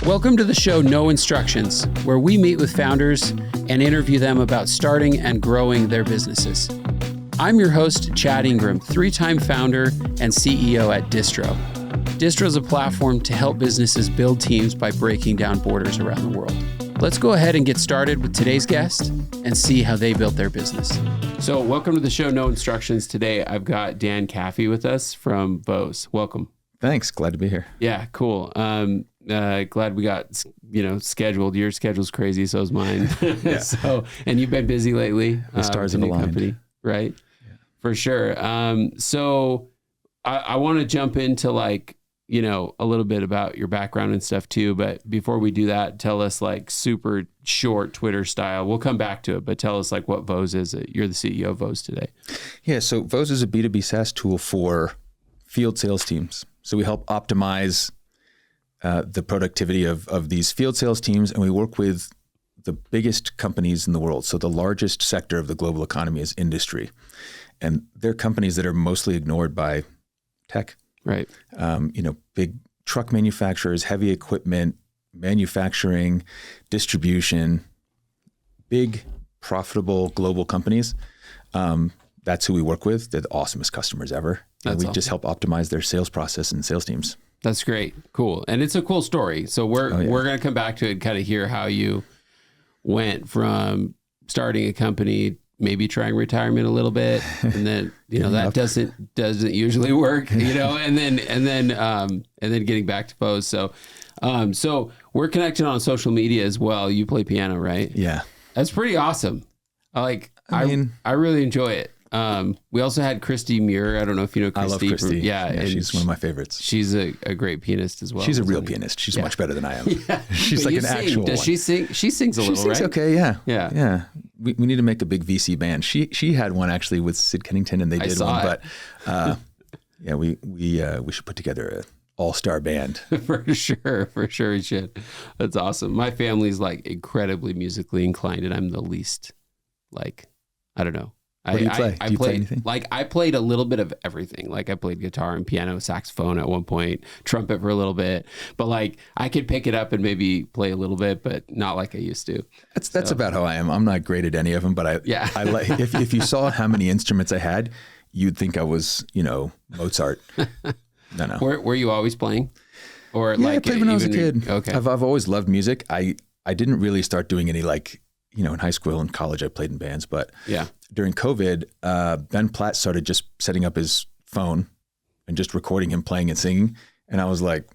Welcome to the show No Instructions, where we meet with founders and interview them about starting and growing their businesses. I'm your host, Chad Ingram, 3-time founder and CEO at Distro. Distro is a platform to help businesses build teams by breaking down borders around the world. Let's go ahead and get started with today's guest and see how they built their business. So welcome to the show No Instructions. Today, I've got Dan Caffee with us from Voze. Welcome. Thanks. Glad to be here. Yeah, cool. Glad we got, scheduled. Your schedule's crazy, so is mine. Yeah. And you've been busy lately. The stars have aligned. Company, right? Yeah. For sure. So I want to jump into a little bit about your background and stuff too. But before we do that, tell us super short Twitter style. We'll come back to it, but tell us what Voze is. You're the CEO of Voze today. Yeah. So Voze is a B2B SaaS tool for field sales teams. So we help optimize the productivity of these field sales teams, and we work with the biggest companies in the world. So the largest sector of the global economy is industry, and they're companies that are mostly ignored by tech. Right. Big truck manufacturers, heavy equipment, manufacturing, distribution, big, profitable global companies. That's who we work with. They're the awesomest customers ever. And we just help optimize their sales process and sales teams. That's great. Cool. And it's a cool story. So we're going to come back to it and kind of hear how you went from starting a company, maybe trying retirement a little bit, and then that doesn't usually work, and then getting back to Voze. So we're connected on social media as well. You play piano, right? Yeah. That's pretty awesome. I really enjoy it. We also had Christy Muir. I don't know if you know Christy. I love Christy. Yeah, she's one of my favorites. She's a great pianist as well. She's a real pianist. She's much better than I am. Yeah. She's an actual Does she sing? She sings a little, right? She sings okay, yeah. Yeah. Yeah. We need to make a big VC band. She had one actually with Sid Kennington, and they did one. But we should put together an all-star band. For sure we should. That's awesome. My family's incredibly musically inclined, and I'm the least I don't know. What do you play? Do you play anything? I played a little bit of everything. I played guitar and piano, saxophone at one point, trumpet for a little bit. But I could pick it up and maybe play a little bit, but not like I used to. That's about how I am. I'm not great at any of them, but I like. If you saw how many instruments I had, you'd think I was Mozart. No. Were you always playing? Or I played when I was a kid. Okay. I've always loved music. I didn't really start doing any in high school and college. I played in bands, but during COVID, Ben Platt started just setting up his phone and just recording him playing and singing. And I was like,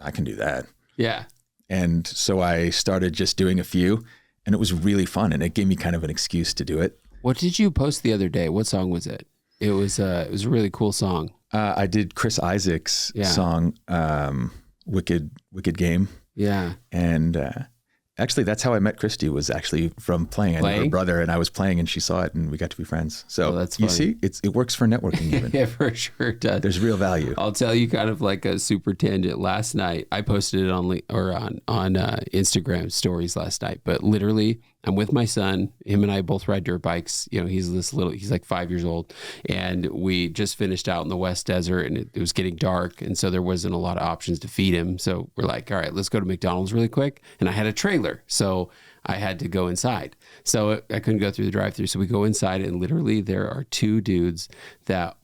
I can do that. Yeah. And so I started just doing a few, and it was really fun. And it gave me kind of an excuse to do it. What did you post the other day? What song was it? It was a really cool song. I did Chris Isaac's song, Wicked Game. Yeah. And actually, that's how I met Christy, was actually from playing. I knew her brother, and I was playing, and she saw it, and we got to be friends. So that's you see, it works for networking even. Yeah, for sure it does. There's real value. I'll tell you kind of like a super tandem. Last night, I posted it on Instagram stories last night, but literally, I'm with my son. Him and I both ride dirt bikes. He's like 5 years old, and we just finished out in the West Desert, and it was getting dark, and so there wasn't a lot of options to feed him. So we're like, all right, let's go to McDonald's really quick. And I had a trailer, so I had to go inside. So I couldn't go through the drive-thru. So we go inside, and literally there are two dudes that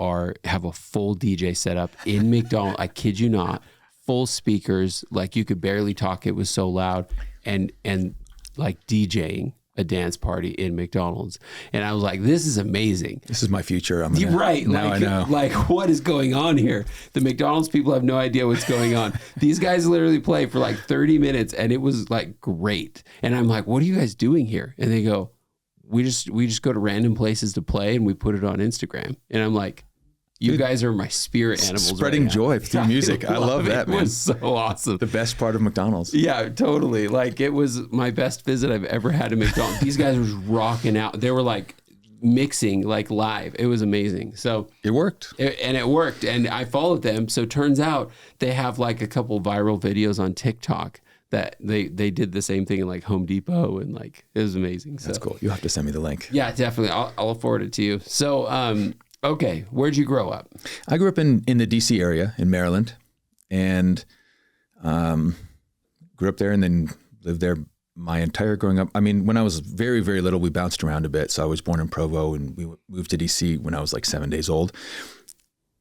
have a full DJ setup in McDonald's. I kid you not, full speakers, you could barely talk. It was so loud, and DJing a dance party in McDonald's. And I was like, this is amazing. This is my future. Right. Now I know. What is going on here? The McDonald's people have no idea what's going on. These guys literally play for 30 minutes, and it was great. And I'm like, what are you guys doing here? And they go, we just go to random places to play, and we put it on Instagram. And I'm like, you guys are my spirit animals. Spreading joy through music. I love that, man. It was so awesome. The best part of McDonald's. Yeah, totally. It was my best visit I've ever had at McDonald's. These guys were rocking out. They were mixing live. It was amazing. So it worked. It worked. And I followed them. So turns out they have a couple viral videos on TikTok that they did the same thing in Home Depot, and it was amazing. That's cool. You have to send me the link. Yeah, definitely. I'll forward it to you. So, okay, where'd you grow up? I grew up in the DC area in Maryland, and grew up there and then lived there my entire growing up. I mean, when I was very, very little, we bounced around a bit. So I was born in Provo and we moved to DC when I was like 7 days old.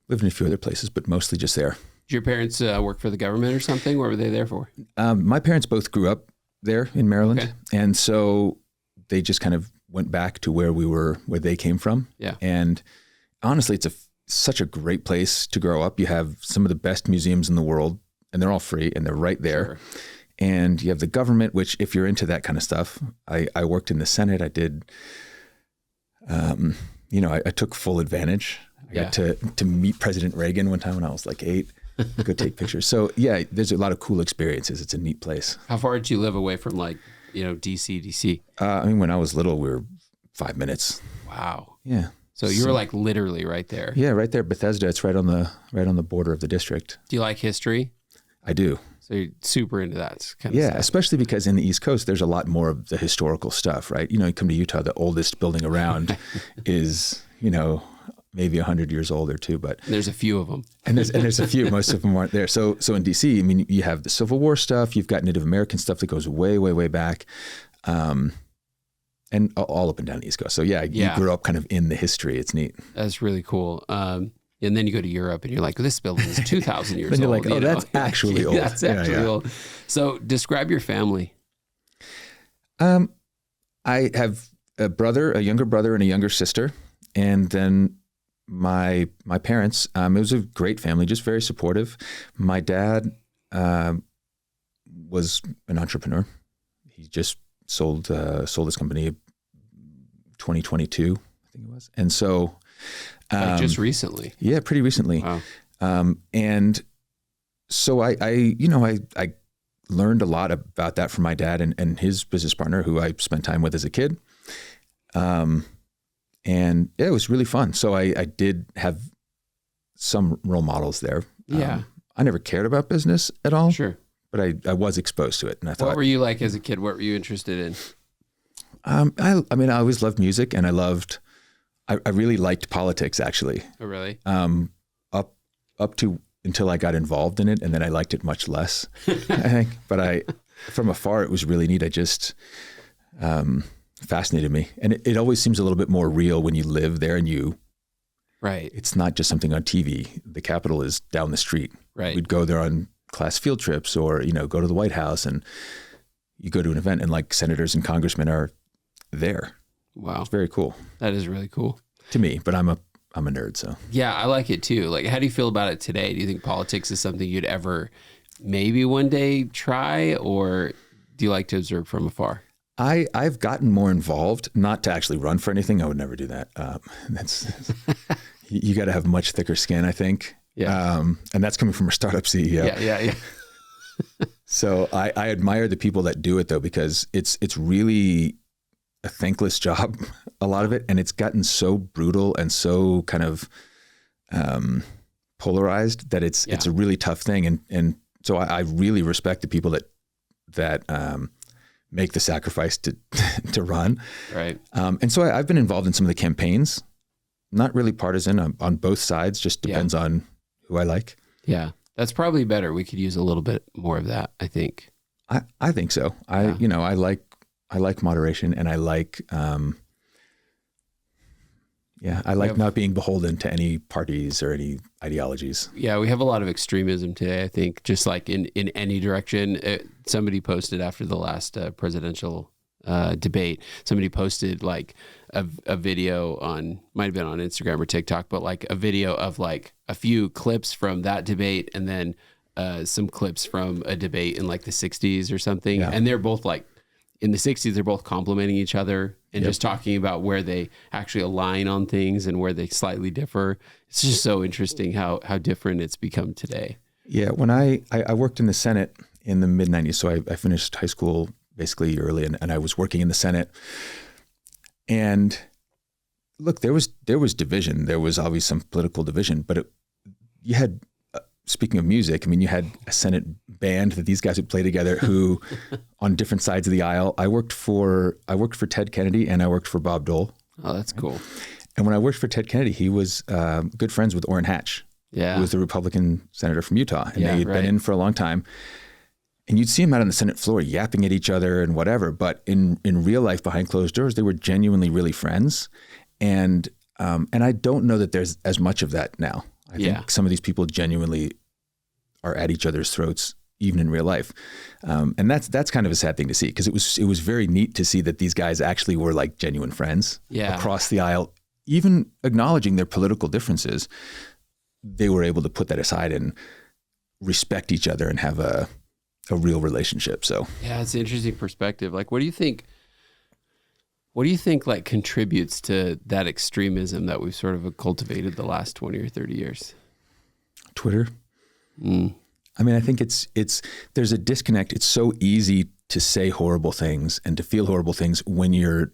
Lived in a few other places, but mostly just there. Did your parents work for the government or something? What were they there for? My parents both grew up there in Maryland. Okay. And so they just kind of went back to where they came from. Yeah. And honestly, it's such a great place to grow up. You have some of the best museums in the world and they're all free and they're right there. Sure. And you have the government, which if you're into that kind of stuff, I worked in the Senate. I did, I took full advantage. I got to meet President Reagan one time when I was like 8, go take pictures. So yeah, there's a lot of cool experiences. It's a neat place. How far did you live away from DC? I mean, when I was little, we were 5 minutes. Wow. Yeah. So you were like literally right there. Yeah, right there. Bethesda. It's right on the border of the district. Do you like history? I do. So you're super into that kind of stuff. Especially because in the East Coast, there's a lot more of the historical stuff, right? You come to Utah, the oldest building around is, maybe 100 years old or two, but there's a few of them. And there's a few. Most of them aren't there. So in DC, I mean, you have the Civil War stuff. You've got Native American stuff that goes way, way, way back, and all up and down the East Coast. So you grew up kind of in the history. It's neat. That's really cool. And then you go to Europe and you're like, this building is 2,000 years old. Then you're like, that's actually old. That's actually old. So describe your family. I have a younger brother and a younger sister. And then my parents, it was a great family, just very supportive. My dad was an entrepreneur. He just sold his company 2022, I think it was. And so just recently. Yeah, pretty recently. Wow. And so I learned a lot about that from my dad and his business partner, who I spent time with as a kid. And it was really fun. So I did have some role models there. Yeah. I never cared about business at all. Sure. But I was exposed to it. And I thought, what were you like as a kid? What were you interested in? I always loved music and I really liked politics actually. Oh, really? Up to until I got involved in it. And then I liked it much less, I think. But from afar, it was really neat. I just, fascinated me. And it always seems a little bit more real when you live there and right. It's not just something on TV. The Capitol is down the street. Right. We'd go there on class field trips or, go to the White House and you go to an event and like senators and congressmen are there. Wow. It's very cool. That is really cool. To me, but I'm a nerd, so. Yeah, I like it too. Like, how do you feel about it today? Do you think politics is something you'd ever maybe one day try, or do you like to observe from afar? I've gotten more involved, not to actually run for anything. I would never do that. You got to have much thicker skin, I think. Yeah. And that's coming from a startup CEO. Yeah. So I admire the people that do it though, because it's really a thankless job, a lot of it. And it's gotten so brutal and so kind of polarized that it's a really tough thing. And so I really respect the people that make the sacrifice to run. Right. And so I've been involved in some of the campaigns, not really partisan on both sides, just depends on who I like. Yeah. That's probably better. We could use a little bit more of that, I think. I think so. I like moderation and I like, not being beholden to any parties or any ideologies. Yeah, we have a lot of extremism today, I think, just like in any direction. Somebody posted after the last presidential debate, somebody posted like a video might have been on Instagram or TikTok, but like a video of like a few clips from that debate and then some clips from a debate in like the 60s or something. Yeah. And they're both like, in the 60s, they're both complimenting each other and just talking about where they actually align on things and where they slightly differ. It's just so interesting how different it's become today. Yeah, when I worked in the Senate in the mid-90s, so I finished high school basically early and I was working in the Senate. And look, there was division. There was obviously some political division, but you had, speaking of music, I mean, you had a Senate band that these guys would play together who on different sides of the aisle. I worked for Ted Kennedy and I worked for Bob Dole. Oh, that's cool. And when I worked for Ted Kennedy, he was good friends with Orrin Hatch, who was the Republican senator from Utah. And they'd been in for a long time. And you'd see them out on the Senate floor yapping at each other and whatever. But in real life, behind closed doors, they were genuinely really friends. And I don't know that there's as much of that now. I think some of these people genuinely are at each other's throats, even in real life. And that's kind of a sad thing to see, because it was very neat to see that these guys actually were like genuine friends across the aisle, even acknowledging their political differences. They were able to put that aside and respect each other and have a real relationship. So yeah, it's an interesting perspective. Like, what do you think like contributes to that extremism that we've sort of cultivated the last 20 or 30 years? Twitter. I mean, I think there's a disconnect. It's so easy to say horrible things and to feel horrible things when you're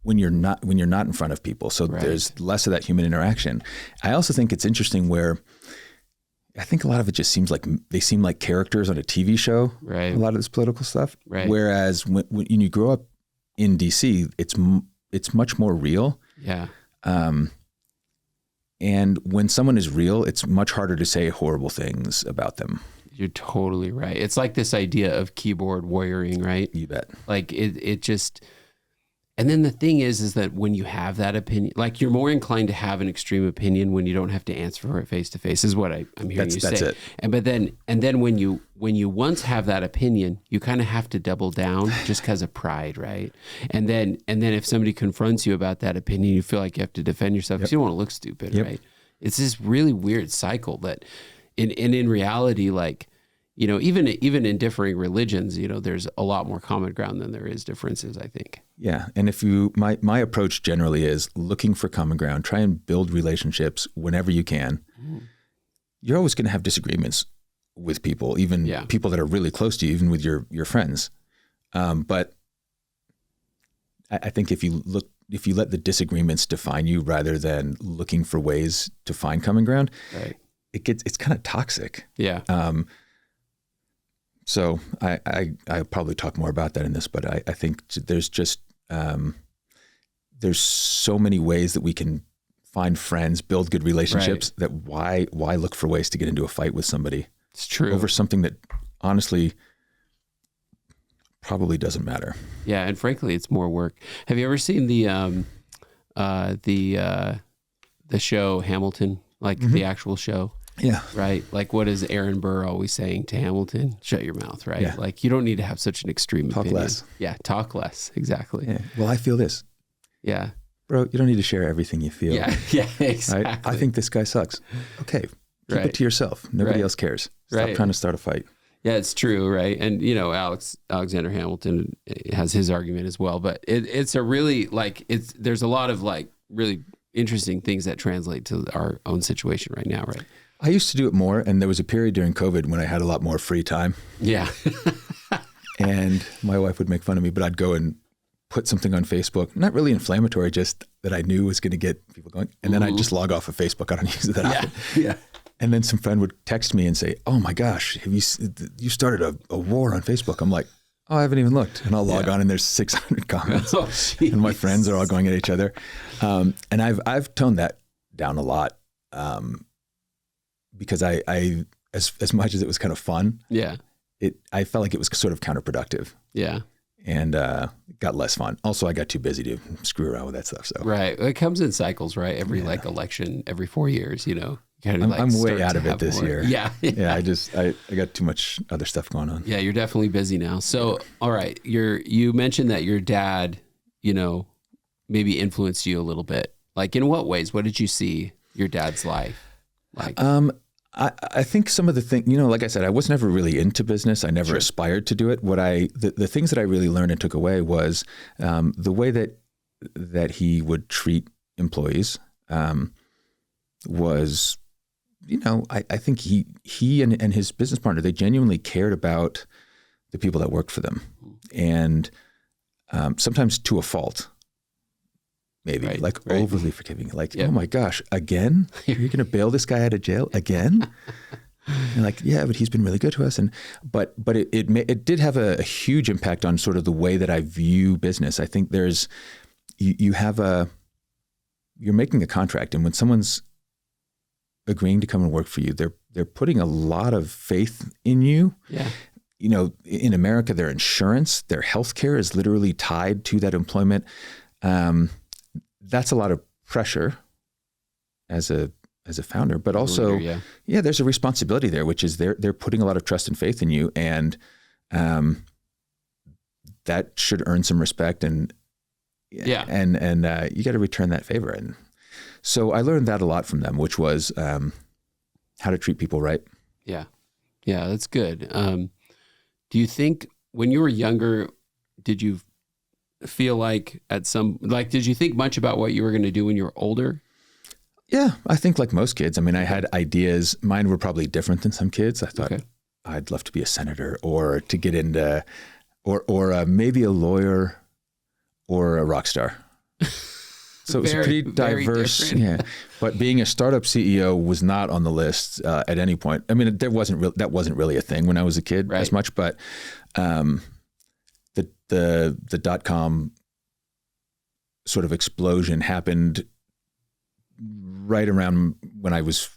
not in front of people. So there's less of that human interaction. I also think it's interesting where I think a lot of it just seems like they seem like characters on a TV show. Right. A lot of this political stuff. Right. Whereas when you grow up in DC, it's much more real. Yeah. And when someone is real, it's much harder to say horrible things about them. You're totally right. It's like this idea of keyboard warrioring, right? You bet. Like it just, and then the thing is that when you have that opinion, like you're more inclined to have an extreme opinion when you don't have to answer for it face to face, is what I'm hearing you say. That's it. And then when you once have that opinion, you kind of have to double down just because of pride, right? And then if somebody confronts you about that opinion, you feel like you have to defend yourself because you don't want to look stupid, right? It's this really weird cycle that, in reality, like, you know, even in differing religions, you know, there's a lot more common ground than there is differences, I think. Yeah. And my approach generally is looking for common ground, try and build relationships whenever you can. You're always going to have disagreements with people, even people that are really close to you, even with your friends. But I think if you let the disagreements define you rather than looking for ways to find common ground, it's kind of toxic. Yeah. So I'll probably talk more about that in this, but I think there's just, there's so many ways that we can find friends, build good relationships, that why look for ways to get into a fight with somebody? It's true. Over something that honestly probably doesn't matter. Yeah. And frankly, it's more work. Have you ever seen the show Hamilton, like the actual show? Yeah. Right. Like, what is Aaron Burr always saying to Hamilton? Shut your mouth, right? Yeah. Like, you don't need to have such an extreme opinion. Talk less. Yeah. Talk less. Exactly. Yeah. Well, I feel this. Yeah. Bro, you don't need to share everything you feel. Yeah. Yeah. Exactly. Right? I think this guy sucks. Okay. Keep it to yourself. Nobody else cares. Stop trying to start a fight. Yeah, it's true, right? And, you know, Alexander Hamilton has his argument as well, but it's a really, like, there's a lot of, like, really interesting things that translate to our own situation right now, right? I used to do it more, and there was a period during COVID when I had a lot more free time. Yeah. And my wife would make fun of me, but I'd go and put something on Facebook, not really inflammatory, just that I knew was going to get people going. And then I'd just log off of Facebook. I don't use it that often. Yeah. And then some friend would text me and say, "Oh my gosh, have you started a war on Facebook?" I'm like, "Oh, I haven't even looked." And I'll log on and there's 600 comments. And my friends are all going at each other. And I've toned that down a lot. Because I as much as it was kind of fun, I felt like it was sort of counterproductive. Yeah. And got less fun. Also, I got too busy to screw around with that stuff. So right, it comes in cycles, right? Every like election, every 4 years, you know. I'm way out of it this year. Yeah. I got too much other stuff going on. Yeah, you're definitely busy now. So, all right, you mentioned that your dad, you know, maybe influenced you a little bit. Like, in what ways? What did you see your dad's life like? I think some of the things, you know, like I said, I was never really into business. I never aspired to do it. The things that I really learned and took away was the way that he would treat employees was, you know, I think he and his business partner, they genuinely cared about the people that worked for them, and sometimes to a fault. Maybe overly forgiving, like, oh my gosh, again, you're going to bail this guy out of jail again? And like, yeah, but he's been really good to us. But it did have a huge impact on sort of the way that I view business. I think you're making a contract, and when someone's agreeing to come and work for you, they're putting a lot of faith in you. Yeah. You know, in America, their insurance, their healthcare is literally tied to that employment. That's a lot of pressure as a founder, but also, there's a responsibility there, which is they're putting a lot of trust and faith in you, and that should earn some respect, and you got to return that favor. And so I learned that a lot from them, which was how to treat people right. Yeah, that's good. Do you think when you were younger, did you feel like did you think much about what you were going to do when you were older? Yeah, I think like most kids. I mean, I had ideas. Mine were probably different than some kids. I thought I'd love to be a senator, or to get into, or maybe a lawyer or a rock star. So it was pretty diverse. Yeah. But being a startup CEO was not on the list at any point. I mean, that wasn't really a thing when I was a kid as much, but the .com sort of explosion happened right around when I was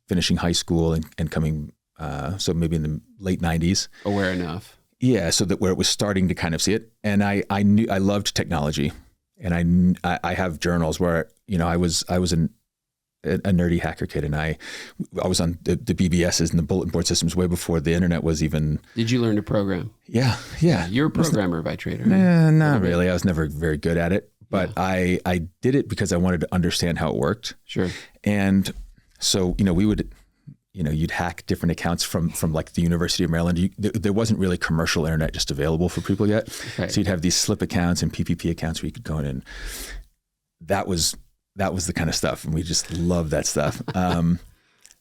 finishing high school and coming, so maybe in the late 90s. Aware enough. Yeah, so that where it was starting to kind of see it. And I knew I loved technology. And I have journals where, you know, I was a nerdy hacker kid, and I was on the BBSs and the bulletin board systems way before the internet was even. Did you learn to program? Yeah. You're a programmer by trade, right? Not really. I was never very good at it, but I did it because I wanted to understand how it worked. Sure. And so, you know, you'd hack different accounts from like the University of Maryland. There wasn't really commercial internet just available for people yet. Okay. So you'd have these slip accounts and PPP accounts where you could go in, and that was the kind of stuff. And we just loved that stuff.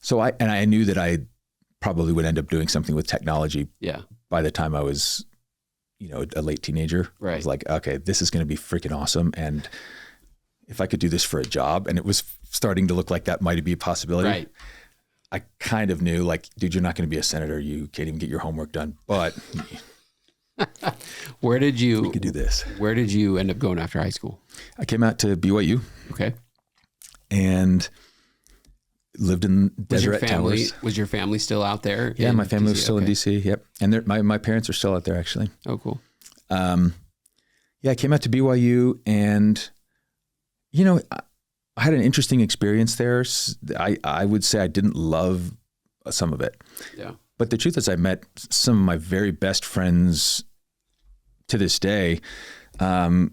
So I knew that I probably would end up doing something with technology. Yeah. By the time I was, you know, a late teenager. Right. I was like, okay, this is going to be freaking awesome. And if I could do this for a job, and it was starting to look like that might be a possibility. Right. I kind of knew, like, dude, you're not going to be a senator. You can't even get your homework done. But we could do this. Where did you end up going after high school? I came out to BYU. Okay. And lived in Deseret Towers. Was your family still out there? Yeah, my family was still in DC. Yep. And my parents are still out there, actually. Oh, cool. I came out to BYU, and, you know, I had an interesting experience there. I would say I didn't love some of it. Yeah. But the truth is, I met some of my very best friends to this day then.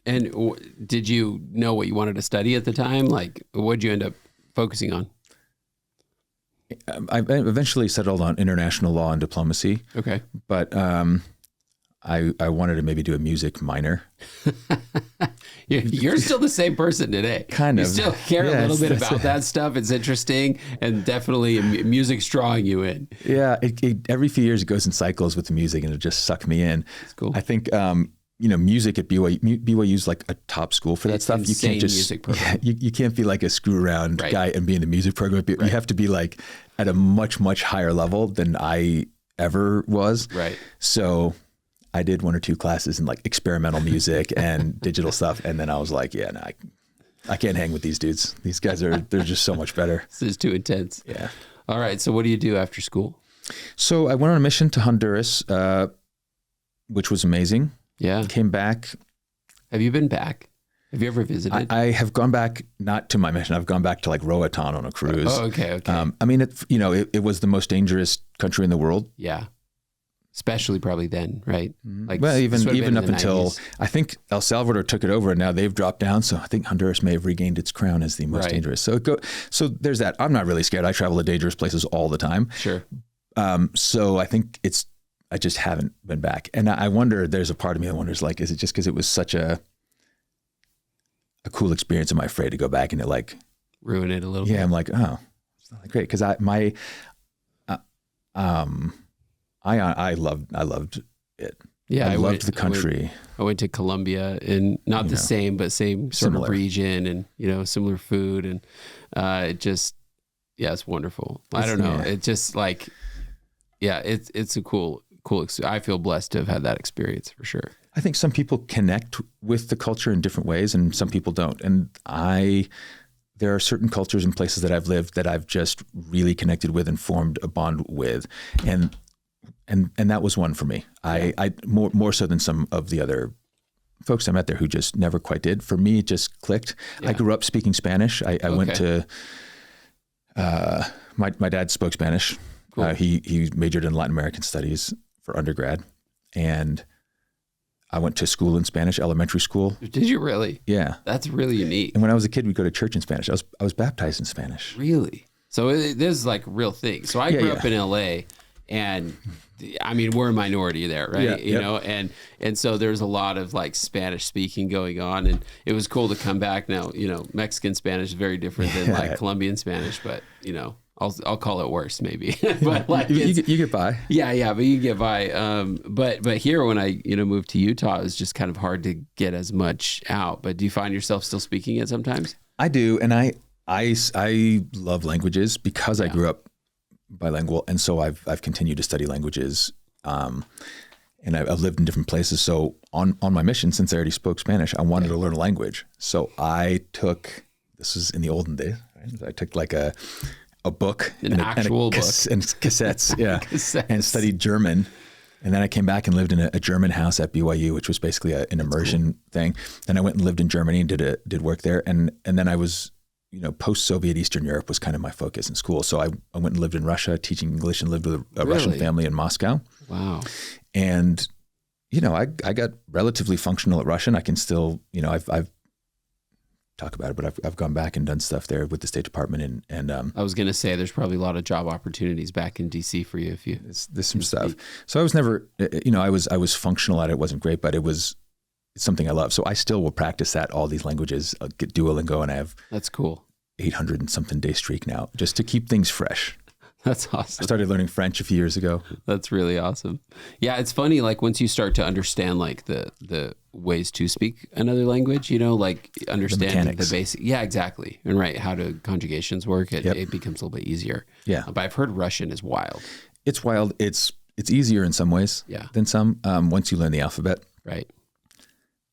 And did you know what you wanted to study at the time? Like, what did you end up focusing on? I eventually settled on international law and diplomacy. Okay. But I wanted to maybe do a music minor. You're still the same person today. Kind of. You still care a little bit about that stuff. It's interesting, and definitely music's drawing you in. Yeah. Every few years it goes in cycles with the music, and it just sucked me in. It's cool. I think, you know, music at BYU's like a top school for that stuff. You can't just, music program. You can't be like a screw around guy and be in the music program. You have to be like at a much, much higher level than I ever was. Right. So I did 1 or 2 classes in like experimental music and digital stuff. And then I was like, I can't hang with these dudes. These guys they're just so much better. This is too intense. Yeah. All right. So what do you do after school? So I went on a mission to Honduras, which was amazing. Yeah. Came back. Have you been back? Have you ever visited? I have gone back, not to my mission. I've gone back to like Roatan on a cruise. Oh, okay. I mean, it was the most dangerous country in the world. Yeah. Especially probably then, right? Like, well, even up until 90s. I think El Salvador took it over, and now they've dropped down. So I think Honduras may have regained its crown as the most dangerous. So there's that. I'm not really scared. I travel to dangerous places all the time. Sure. So I think I just haven't been back. And I wonder, there's a part of me that wonders, like, is it just because it was such a cool experience? Am I afraid to go back and like ruin it a little bit? Yeah, I'm like, oh, it's not great. Because I loved it. Yeah, I loved the country. I went to Colombia, and not the same, but same sort of region, and similar food, and it just it's wonderful. I don't know. It just like it's a cool. I feel blessed to have had that experience for sure. I think some people connect with the culture in different ways, and some people don't. And I there are certain cultures and places that I've lived that I've just really connected with and formed a bond with. And that was one for me. I more so than some of the other folks I met there who just never quite did. For me, it just clicked. Yeah. I grew up speaking Spanish. I went to, my dad spoke Spanish. Cool. He majored in Latin American studies for undergrad, and I went to school in Spanish, elementary school. Did you really? Yeah. That's really unique. And when I was a kid, we'd go to church in Spanish. I was baptized in Spanish. Really? So this is like a real thing. So I grew up in LA, and I mean, we're a minority there, right? Yeah, you know, and so there's a lot of like Spanish speaking going on, and it was cool to come back now. You know, Mexican Spanish is very different than like Colombian Spanish, but you know, I'll call it worse maybe. But like you get by. Yeah, but you get by. But here when I moved to Utah, it was just kind of hard to get as much out. But do you find yourself still speaking it sometimes? I do, and I love languages because I grew up bilingual, and so I've continued to study languages, and I've lived in different places. So on my mission, since I already spoke Spanish, I wanted to learn a language. So I took, this was in the olden days, right? I took like a book, an actual book, and cassettes, yeah, cassettes. And studied German. And then I came back and lived in a German house at BYU, which was basically an immersion thing. Then I went and lived in Germany and did work there, and then I was, post-Soviet Eastern Europe was kind of my focus in school. So I went and lived in Russia teaching English and lived with a Russian family in Moscow. Wow. And, I got relatively functional at Russian. I can still, I've talk about it, but I've gone back and done stuff there with the State Department and I was going to say there's probably a lot of job opportunities back in DC for you if you there's some stuff. So I was never, I was functional at it. It wasn't great, but it's something I love. So I still will practice that, all these languages. I'll get Duolingo, and I have that's cool 800 and something day streak now just to keep things fresh. That's awesome. I started learning French a few years ago. That's really awesome. Yeah, it's funny, like once you start to understand like the ways to speak another language, like understanding the basic. Yeah, exactly. And right, how do conjugations work, it becomes a little bit easier. Yeah. But I've heard Russian is wild. It's wild. It's easier in some ways than some, once you learn the alphabet. Right.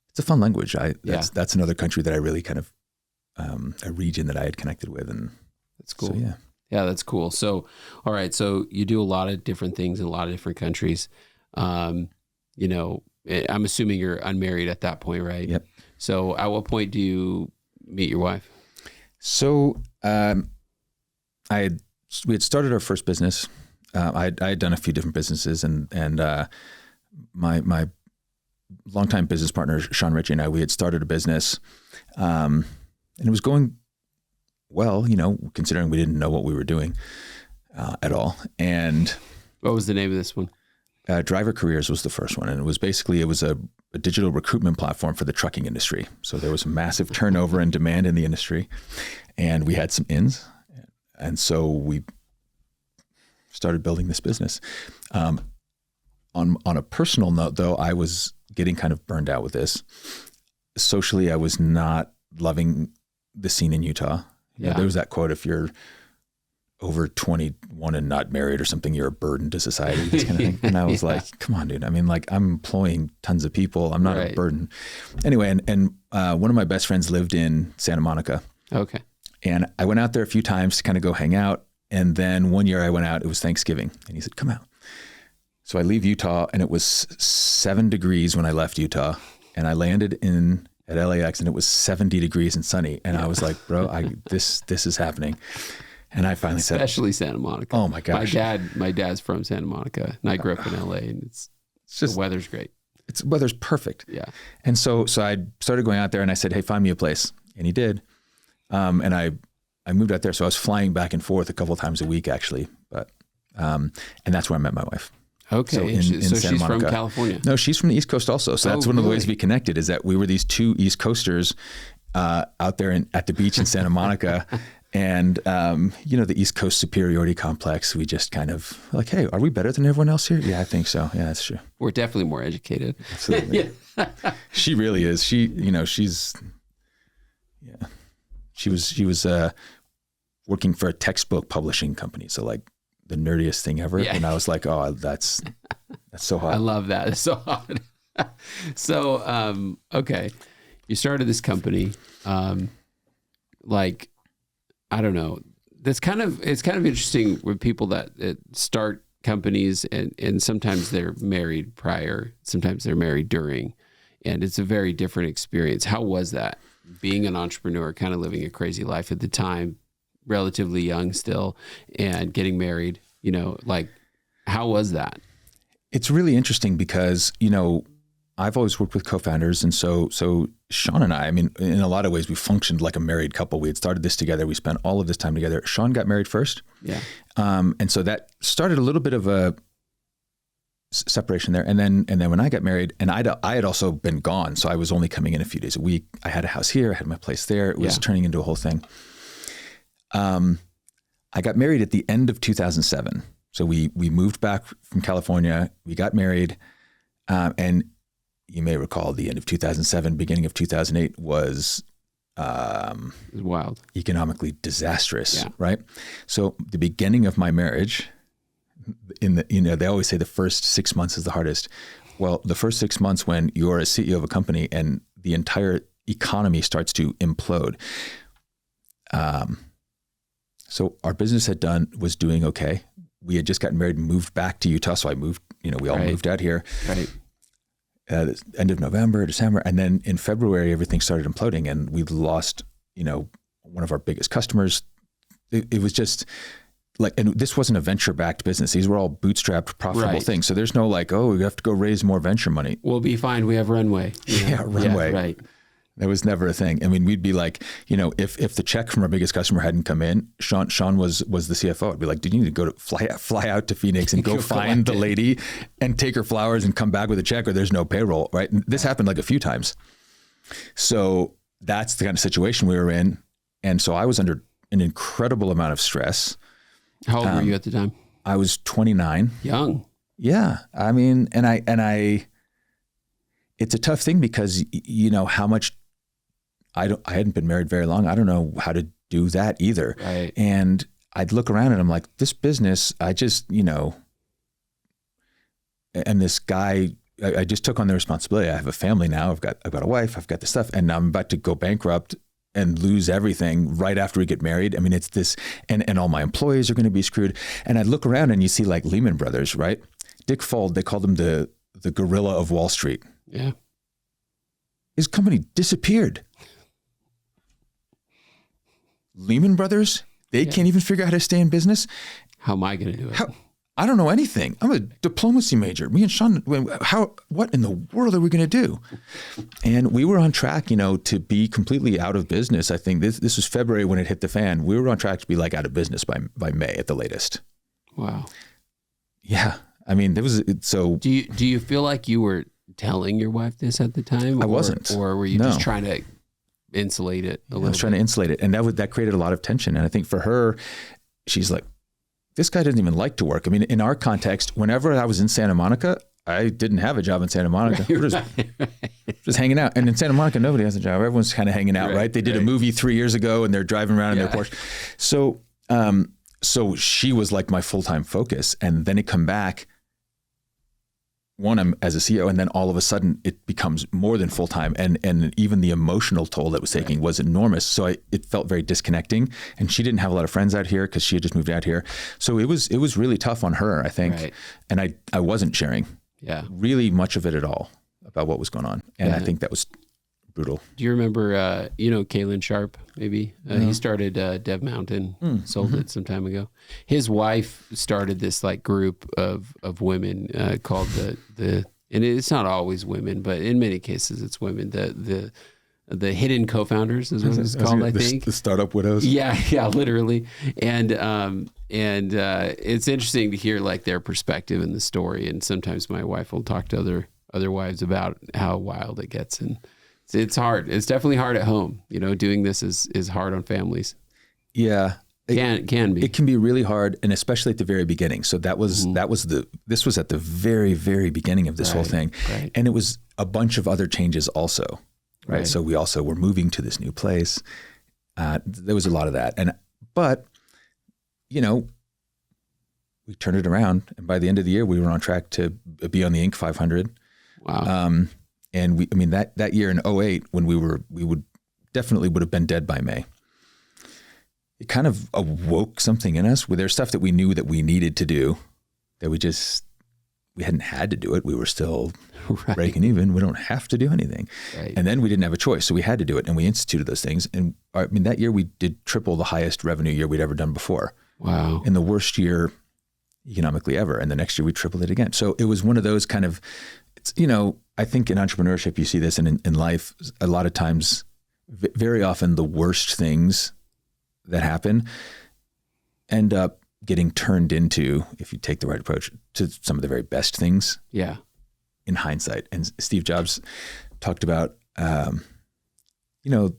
It's a fun language. That's another country that I really kind of, a region that I had connected with. And that's cool. So, yeah. Yeah, that's cool. So, all right. So you do a lot of different things in a lot of different countries. I'm assuming you're unmarried at that point, right? Yep. So at what point do you meet your wife? So we had started our first business. I had done a few different businesses, and my longtime business partner, Sean Ritchie, and we had started a business, and it was going well, considering we didn't know what we were doing at all. And what was the name of this one? Driver Careers was the first one. And it was a digital recruitment platform for the trucking industry. So there was a massive turnover and demand in the industry, and we had some ins. And so we started building this business. On a personal note, though, I was getting kind of burned out with this. Socially, I was not loving the scene in Utah. Yeah. There was that quote, if you're over 21 and not married or something, you're a burden to society, this kind of thing. And I was like, come on, dude. I mean, like, I'm employing tons of people. I'm not a burden. Anyway, and one of my best friends lived in Santa Monica. Okay. And I went out there a few times to kind of go hang out. And then one year I went out, it was Thanksgiving, and he said, come out. So I leave Utah, and it was 7 degrees when I left Utah, and I landed at LAX, and it was 70 degrees and sunny. And I was like, bro, this is happening. And I finally said, especially Santa Monica. Oh my gosh. My dad's from Santa Monica, and I grew up in LA, and it's just, the weather's great. Weather's perfect. Yeah. And so I started going out there, and I said, hey, find me a place. And he did. And I moved out there. So I was flying back and forth a couple of times a week, actually. But, and that's where I met my wife. Okay. So, in so Santa she's Monica. from California? No, she's from the East Coast also. So that's one of the ways we connected, is that we were these two East Coasters out there at the beach in Santa Monica. And, the East Coast superiority complex, we just kind of like, hey, are we better than everyone else here? Yeah, I think so. Yeah, that's true. We're definitely more educated. Absolutely. She really is. She was working for a textbook publishing company. So like the nerdiest thing ever. Yeah. And I was like, oh, that's so hot. I love that. It's so hot. So, okay. You started this company, I don't know. It's kind of interesting with people that start companies and sometimes they're married prior, sometimes they're married during, and it's a very different experience. How was that being an entrepreneur, kind of living a crazy life at the time, relatively young still, and getting married, like how was that? It's really interesting because, I've always worked with co-founders. And so Sean and I mean, in a lot of ways, we functioned like a married couple. We had started this together. We spent all of this time together. Sean got married first. Yeah. And so that started a little bit of a separation there. And then when I got married, and I had also been gone. So I was only coming in a few days a week. I had a house here. I had my place there. It was turning into a whole thing. I got married at the end of 2007. So we moved back from California. We got married. And you may recall the end of 2007, beginning of 2008 was it was wild, economically disastrous, right? So the beginning of my marriage, they always say the first 6 months is the hardest. Well, the first 6 months when you're a CEO of a company and the entire economy starts to implode. So our business was doing okay. We had just gotten married and moved back to Utah. So I moved, we all moved out here. Right. End of November, December. And then in February, everything started imploding and we lost, one of our biggest customers. It was just like, and this wasn't a venture-backed business. These were all bootstrapped, profitable things. So there's no like, we have to go raise more venture money. We'll be fine. We have runway. Runway. Yeah, right. That was never a thing. I mean, we'd be like, if the check from our biggest customer hadn't come in, Sean was the CFO. I'd be like, do you need to fly out to Phoenix and go find the lady and take her flowers and come back with a check, or there's no payroll, right? And this happened like a few times. So that's the kind of situation we were in. And so I was under an incredible amount of stress. How old were you at the time? I was 29. Young. Yeah. I mean, and I it's a tough thing because how much I hadn't been married very long. I don't know how to do that either. Right. And I'd look around and I'm like, this business, I just, and this guy, I just took on the responsibility. I have a family now. I've got a wife, I've got this stuff, and I'm about to go bankrupt and lose everything right after we get married. I mean, it's this, and all my employees are going to be screwed. And I'd look around and you see like Lehman Brothers, right? Dick Fuld, they called him the gorilla of Wall Street. Yeah. His company disappeared. Lehman Brothers, they can't even figure out how to stay in business. How am I going to do it? I don't know anything. I'm a diplomacy major. Me and Sean, what in the world are we going to do? And we were on track, to be completely out of business. I think this was February when it hit the fan. We were on track to be like out of business by May at the latest. Wow. Yeah. I mean, so. Do you feel like you were telling your wife this at the time? I wasn't. Or were you just trying to insulate it a little bit? I was trying to insulate it. And that created a lot of tension. And I think for her, she's like, this guy doesn't even like to work. I mean, in our context, whenever I was in Santa Monica, I didn't have a job in Santa Monica. We're just hanging out. And in Santa Monica, nobody has a job. Everyone's kind of hanging out, right? They did a movie 3 years ago and they're driving around in their Porsche. So she was like my full-time focus. And then it come back. One, I'm as a CEO, and then all of a sudden it becomes more than full-time, and even the emotional toll that was taking was enormous. So it felt very disconnecting, and she didn't have a lot of friends out here because she had just moved out here. So it was really tough on her, I think. And I wasn't sharing really much of it at all about what was going on. And I think that was brutal. Do you remember, Kalen Sharp, maybe? He started Dev Mountain, sold it some time ago. His wife started this like group of women called the, and it's not always women, but in many cases it's women, the hidden co-founders is what it's called, I think. The startup widows. Yeah, literally. And it's interesting to hear like their perspective in the story. And sometimes my wife will talk to other wives about how wild it gets, and it's hard. It's definitely hard at home. Doing this is hard on families. Yeah. It can be. It can be really hard, and especially at the very beginning. So this was at the very, very beginning of this whole thing. Right. And it was a bunch of other changes also. Right. So we also were moving to this new place. There was a lot of that. But we turned it around, and by the end of the year we were on track to be on the Inc. 500. Wow. And that year in 2008, when we would have been dead by May. it kind of awoke something in us where there's stuff that we knew that we needed to do that we hadn't had to do it. We were still breaking even. We don't have to do anything. Right. And then we didn't have a choice. So we had to do it, and we instituted those things. And I mean, that year we did triple the highest revenue year we'd ever done before. Wow. In the worst year economically ever. And the next year we tripled it again. So it was one of those kind of, it's, you know, I think in entrepreneurship, you see this, and in life, a lot of times, very often the worst things that happen end up getting turned into, if you take the right approach, to some of the very best things. Yeah. In hindsight. And Steve Jobs talked about, you know,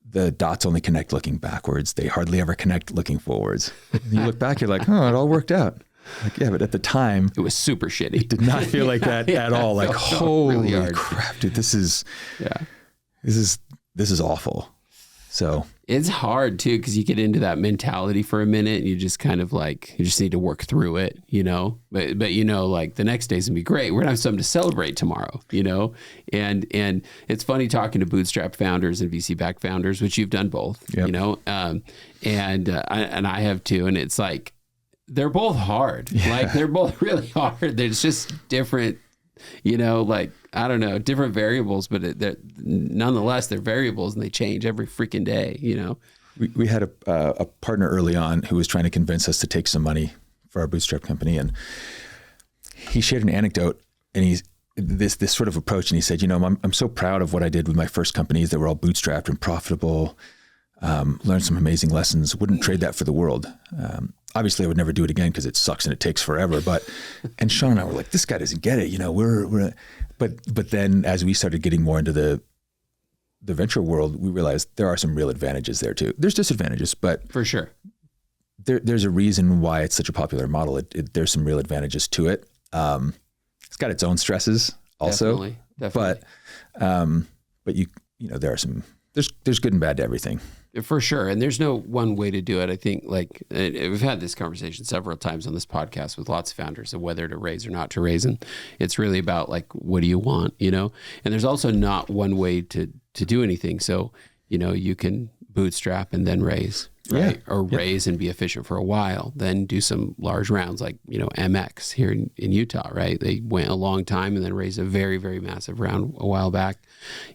the dots only connect looking backwards. They hardly ever connect looking forwards. And you look back, you're like, oh, it all worked out. Like, yeah, but at the time, it was super shitty. It did not feel like that at all. Like, holy really crap, dude, this is awful. So it's hard too, because you get into that mentality for a minute and you just kind of like, you just need to work through it, you know, but you know, like the next day's gonna be great. We're gonna have something to celebrate tomorrow, you know? And it's funny talking to bootstrap founders and VC backed founders, which you've done both, yep. You know? And I have too. And it's like, they're both hard. Yeah. Like they're both really hard. There's just different, you know, like, I don't know, different variables, but nonetheless, they're variables and they change every freaking day, you know? We had a partner early on who was trying to convince us to take some money for our bootstrap company. And he shared an anecdote, and he's this sort of approach. And he said, you know, I'm so proud of what I did with my first companies that were all bootstrapped and profitable, learned some amazing lessons, wouldn't trade that for the world. Obviously I would never do it again because it sucks and it takes forever. And Sean and I were like, this guy doesn't get it. You know, but then as we started getting more into the venture world, we realized there are some real advantages there too. There's disadvantages, but for sure, there's a reason why it's such a popular model. There's some real advantages to it. It's got its own stresses also, definitely. But you know, there's good and bad to everything. For sure. And there's no one way to do it. I think like we've had this conversation several times on this podcast with lots of founders of whether to raise or not to raise. And it's really about like, what do you want, you know? And there's also not one way to do anything. So, you know, you can bootstrap and then raise, right? Yeah. Or raise and be efficient for a while, then do some large rounds like, you know, MX here in Utah, right? They went a long time and then raised a very, very massive round a while back.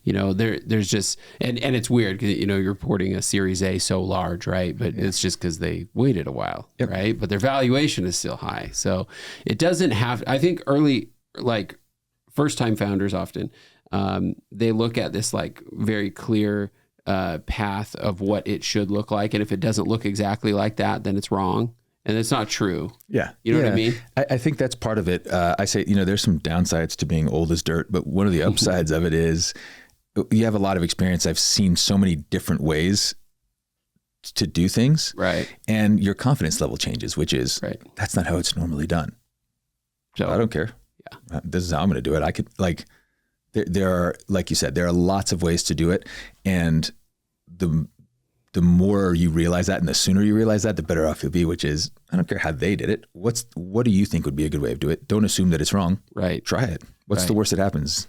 You know, there's just, and it's weird because, you know, you're reporting a Series A so large, right? But it's just because they waited a while, yep. Right? But their valuation is still high. So it doesn't have, I think early, like first time founders often, they look at this like very clear path of what it should look like. And if it doesn't look exactly like that, then it's wrong. And it's not true. Yeah. You know what I mean? I think that's part of it. I say, you know, there's some downsides to being old as dirt, but one of the upsides of it is you have a lot of experience. I've seen so many different ways to do things. Right. And your confidence level changes, which is, right. That's not how it's normally done. So I don't care. Yeah. This is how I'm going to do it. I could there are, like you said, there are lots of ways to do it. And the more you realize that and the sooner you realize that, the better off you'll be, which is, I don't care how they did it. What do you think would be a good way to do it? Don't assume that it's wrong. Right. Try it. What's the worst that happens?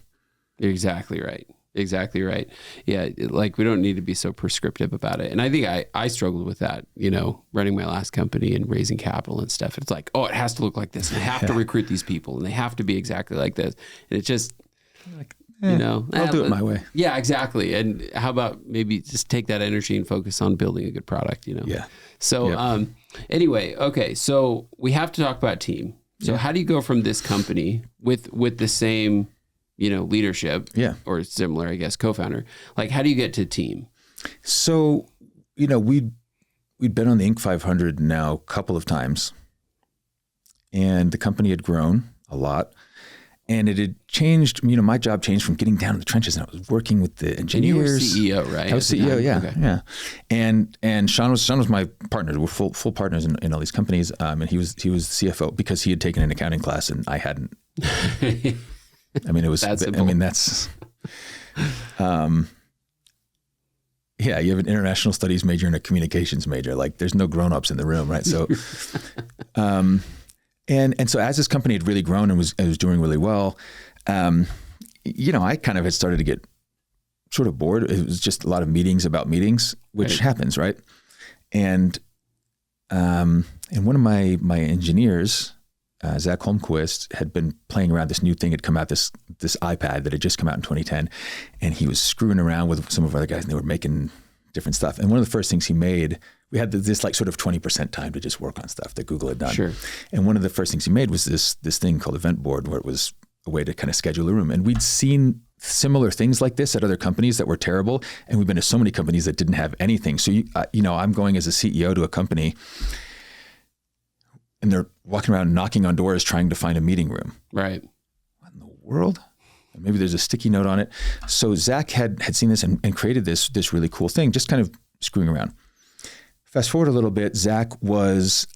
You're exactly right. Exactly right. Yeah. Like we don't need to be so prescriptive about it. And I think I struggled with that, you know, running my last company and raising capital and stuff. It's like, oh, it has to look like this. And I have to recruit these people and they have to be exactly like this. And it's just like, you know, I'll do it my way. Yeah, exactly. And how about maybe just take that energy and focus on building a good product, you know? Yeah. So, anyway, okay. So we have to talk about team. So how do you go from this company with the same, you know, leadership or similar, I guess, co-founder, like how do you get to team? So, you know, we'd been on the Inc. 500 now a couple of times and the company had grown a lot. And it had changed, you know, my job changed from getting down in the trenches and I was working with the engineers. And you were CEO, right? I was CEO, yeah. Okay. Yeah. And Sean was my partner. We're full partners in all these companies. And he was CFO because he had taken an accounting class and I hadn't. I mean, it was, that's, yeah, you have an international studies major and a communications major. Like there's no grown-ups in the room, right? So, And so as this company had really grown and was doing really well, you know, I kind of had started to get sort of bored. It was just a lot of meetings about meetings, which happens, right? And one of my engineers, Zach Holmquist, had been playing around this new thing had come out, this iPad that had just come out in 2010, and he was screwing around with some of our other guys, and they were making different stuff. And one of the first things he made, we had this like sort of 20% time to just work on stuff that Google had done. Sure. And one of the first things he made was this thing called Event Board, where it was a way to kind of schedule a room. And we'd seen similar things like this at other companies that were terrible, and we've been to so many companies that didn't have anything. So I'm going as a CEO to a company, and they're walking around knocking on doors trying to find a meeting room. Right. What in the world? And maybe there's a sticky note on it. So Zach had seen this and created this really cool thing, just kind of screwing around. Fast forward a little bit, Zach was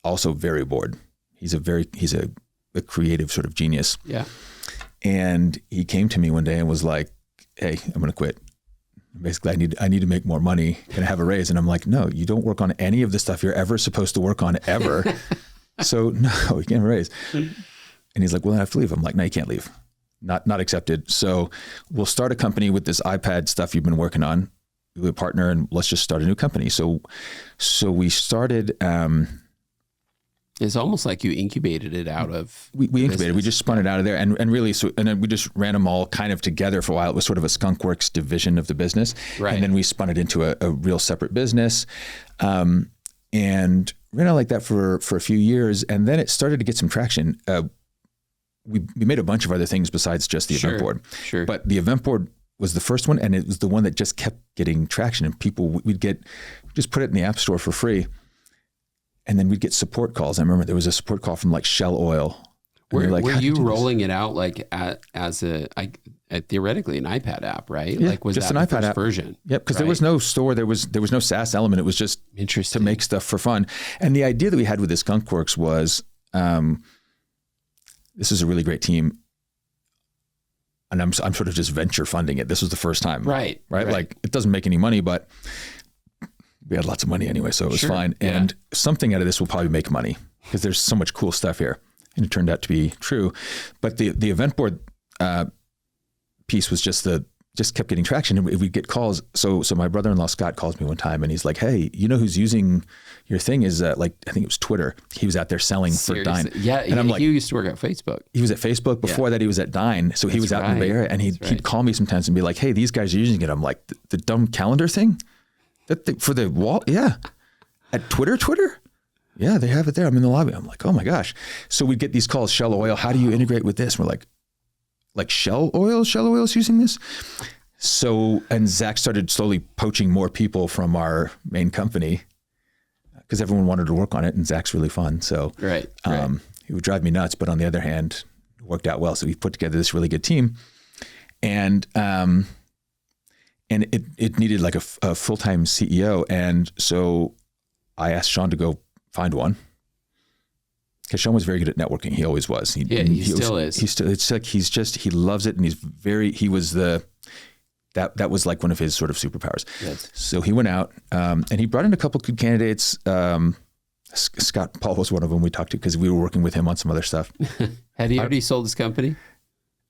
also very bored. He's a creative sort of genius. Yeah. And he came to me one day and was like, "Hey, I'm going to quit. Basically, I need to make more money. Can I have a raise?" And I'm like, "No, you don't work on any of the stuff you're ever supposed to work on ever. So no, you can't have a raise." And he's like, "Well, then I have to leave." I'm like, "No, you can't leave. Not accepted. So we'll start a company with this iPad stuff you've been working on. We'll partner and let's just start a new company." So we started. It's almost like you incubated it out of. We incubated. We just spun it out of there, and really, and then we just ran them all kind of together for a while. It was sort of a skunkworks division of the business, right? And then we spun it into a real separate business, and ran it like that for a few years, and then it started to get some traction. We made a bunch of other things besides just the event board, sure. But the event board was the first one, and it was the one that just kept getting traction, and people we'd just put it in the App Store for free. And then we'd get support calls. I remember there was a support call from like Shell Oil. Were you rolling it out like as theoretically an iPad app, right? Yeah, like was just that an the iPad first app version? Yep, because there was no store, there was no SaaS element. It was just to make stuff for fun. And the idea that we had with this Skunkworks was, this is a really great team, and I'm sort of just venture funding it. This was the first time, right? Like it doesn't make any money, but we had lots of money anyway, so it was fine. Yeah. And something out of this will probably make money because there's so much cool stuff here. And it turned out to be true. But the event board piece was just kept getting traction, and we'd get calls. So my brother-in-law Scott calls me one time, and he's like, "Hey, you know who's using your thing is I think it was Twitter. He was out there selling for Dine." Yeah, and I'm like, he used to work at Facebook. He was at Facebook before that. He was at Dine, so he was out in the Bay Area, and he'd call me sometimes and be like, "Hey, these guys are using it." I'm like, "The dumb calendar thing? For the wall? Yeah. At Twitter? Yeah, they have it there. I'm in the lobby." I'm like, "Oh my gosh." So we'd get these calls, Shell Oil, how do you integrate with this? And we're like Shell Oil's using this? So, and Zach started slowly poaching more people from our main company because everyone wanted to work on it, and Zach's really fun. So right. He would drive me nuts, but on the other hand, it worked out well. So we put together this really good team, and it needed like a full-time CEO. And so I asked Sean to go find one, because Sean was very good at networking. He always was. He still is. It's like, he loves it. And that was like one of his sort of superpowers. Yes. So he went out and he brought in a couple good candidates. Scott Paul was one of them we talked to because we were working with him on some other stuff. Had he already sold his company?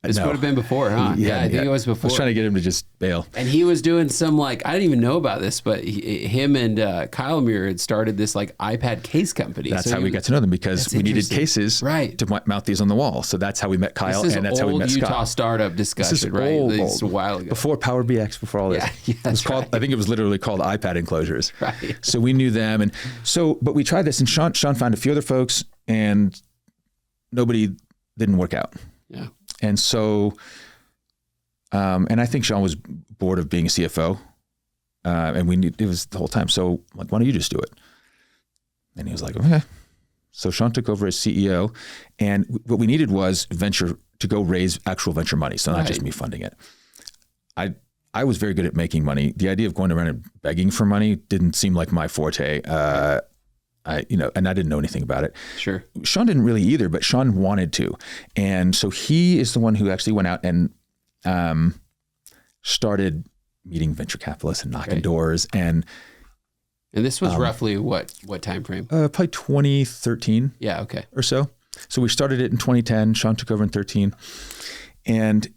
This would have been before, huh? Yeah, I think it was before. I was trying to get him to just bail. And he was doing some I didn't even know about this, but him and Kyle Muir had started this iPad case company. That's how we got to know them, because we needed cases to mount these on the wall. So that's how we met Kyle, and that's how we met Scott. Utah startup discussion, this is right? Old. This is a while ago. Before Power BX, before all this. Yeah, it was called, I think it was literally called iPad enclosures. Right. So we knew them. And so, but we tried this, and Sean found a few other folks, and nobody didn't work out. Yeah. And so, and I think Sean was bored of being a CFO, and it was the whole time. So I'm like, "Why don't you just do it?" And he was like, "Okay." So Sean took over as CEO, and what we needed was venture to go raise actual venture money. So not just me funding it. I was very good at making money. The idea of going around and begging for money didn't seem like my forte. And I didn't know anything about it. Sure. Sean didn't really either, but Sean wanted to. And so he is the one who actually went out and started meeting venture capitalists and knocking doors. And this was roughly what time frame? Probably 2013. Yeah. Okay. Or so. So we started it in 2010. Sean took over in 2013. And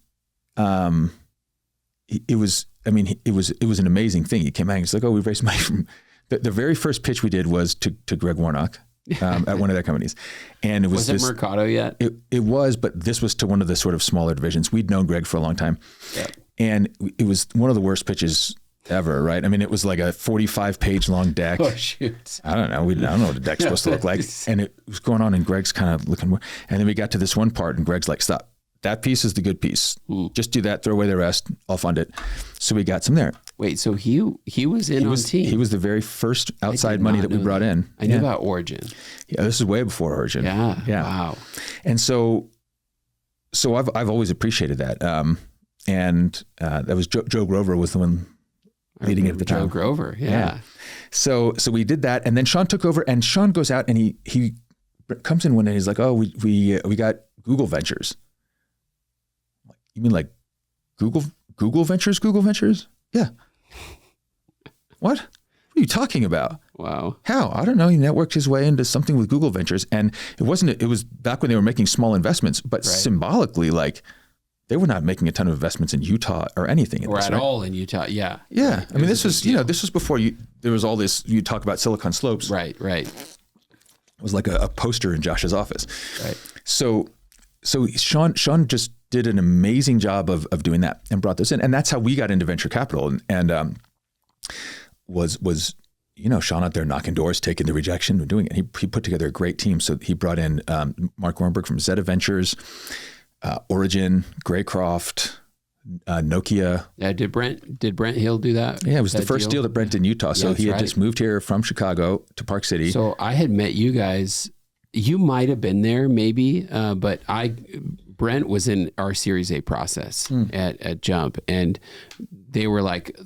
it was an amazing thing. He came out and he's like, "Oh, we've raised money from The very first pitch we did was to Greg Warnock at one of their companies. And it was it Mercado yet? It was, but this was to one of the sort of smaller divisions. We'd known Greg for a long time. Yeah. And it was one of the worst pitches ever, right? I mean, it was like a 45-page long deck. Oh, shoot. I don't know. I don't know what a deck's supposed to look like. And it was going on, and Greg's kind of looking. And then we got to this one part, and Greg's like, stop. That piece is the good piece. Just do that. Throw away the rest. I'll fund it. So we got some there. Wait, so he was on team? He was the very first outside money that we brought in. I knew about Origin. Yeah, this is way before Origin. Yeah. Wow. And so I've always appreciated that. And that was Joe Grover was the one leading it at the time. Joe Grover, yeah. So we did that, and then Sean took over, and Sean goes out and he comes in one day. He's like, "Oh, we got Google Ventures." You mean like Google Ventures? Google Ventures? Yeah. What? What are you talking about? Wow. How? I don't know. He networked his way into something with Google Ventures, and it was back when they were making small investments, but symbolically, like, they were not making a ton of investments in Utah or anything. Or at all in Utah. Yeah. Yeah. I mean, this was before there was all this, you talk about Silicon Slopes. Right. It was like a poster in Josh's office. Right. So Sean just did an amazing job of doing that and brought those in. And that's how we got into venture capital and was Sean out there knocking doors, taking the rejection, doing it. He put together a great team. So he brought in Mark Warnberg from Zeta Ventures, Origin, Graycroft, Nokia. Yeah, did Brent Hill do that? Yeah, it was the first deal that Brent did in Utah. So he had just moved here from Chicago to Park City. So I had met you guys. You might have been there, maybe, but Brent was in our Series A process at Jump, and they were like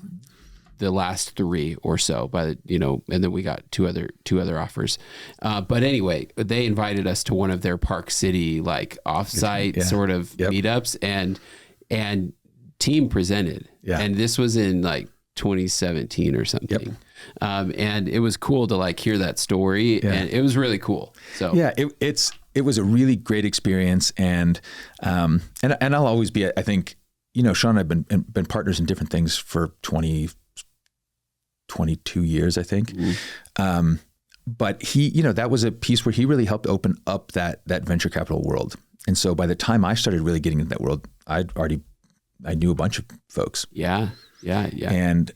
the last three or so, and then we got two other offers. But anyway, they invited us to one of their Park City like offsite sort of meetups, and team presented. Yeah. And this was in like 2017 or something. Yep. And it was cool to like hear that story, and it was really cool. So yeah, it was a really great experience, and I'll always be, I think, Sean and I have been partners in different things for 22 years, I think. Mm-hmm. But he, that was a piece where he really helped open up that venture capital world. And so by the time I started really getting into that world, I knew a bunch of folks. Yeah. And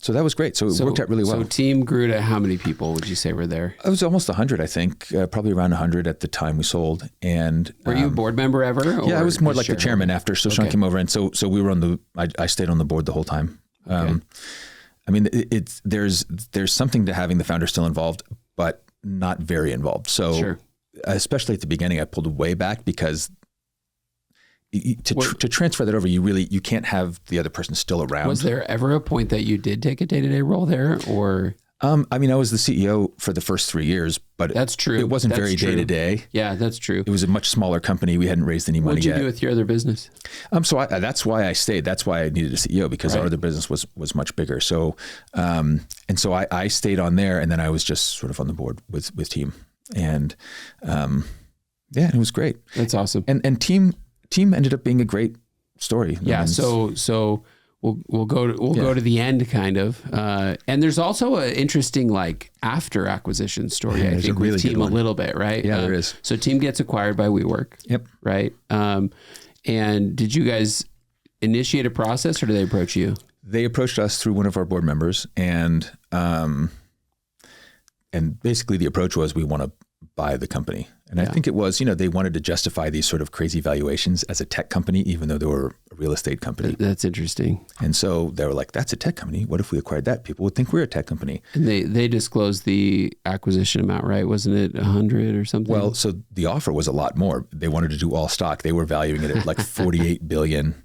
so that was great. So it worked out really well. So team grew to how many people would you say were there? It was almost 100, I think, probably around 100 at the time we sold. And were you a board member ever? Yeah, I was more like the chairman after. So Sean came over, and so we were I stayed on the board the whole time. Okay. I mean, there's something to having the founder still involved, but not very involved. So especially at the beginning, I pulled way back because to transfer that over, you can't have the other person still around. Was there ever a point that you did take a day-to-day role there, or? I mean, I was the CEO for the first 3 years, but that's true. It wasn't very day-to-day. Yeah, that's true. It was a much smaller company. We hadn't raised any money yet. What did you do with your other business? So that's why I stayed. That's why I needed a CEO, because our other business was much bigger. So, and so I stayed on there, and then I was just sort of on the board with team, and it was great. That's awesome. And team ended up being a great story. Yeah. So we'll go to the end kind of, and there's also an interesting like after acquisition story. I think with team a little bit, right? Yeah, there is. So team gets acquired by WeWork. Yep. Right. And did you guys initiate a process, or did they approach you? They approached us through one of our board members, and basically the approach was, we want to buy the company. And I think it was, they wanted to justify these sort of crazy valuations as a tech company, even though they were a real estate company. That's interesting. And so they were like, that's a tech company. What if we acquired that? People would think we're a tech company. And they disclosed the acquisition amount, right? Wasn't it 100 or something? Well, so the offer was a lot more. They wanted to do all stock. They were valuing it at like $48 billion.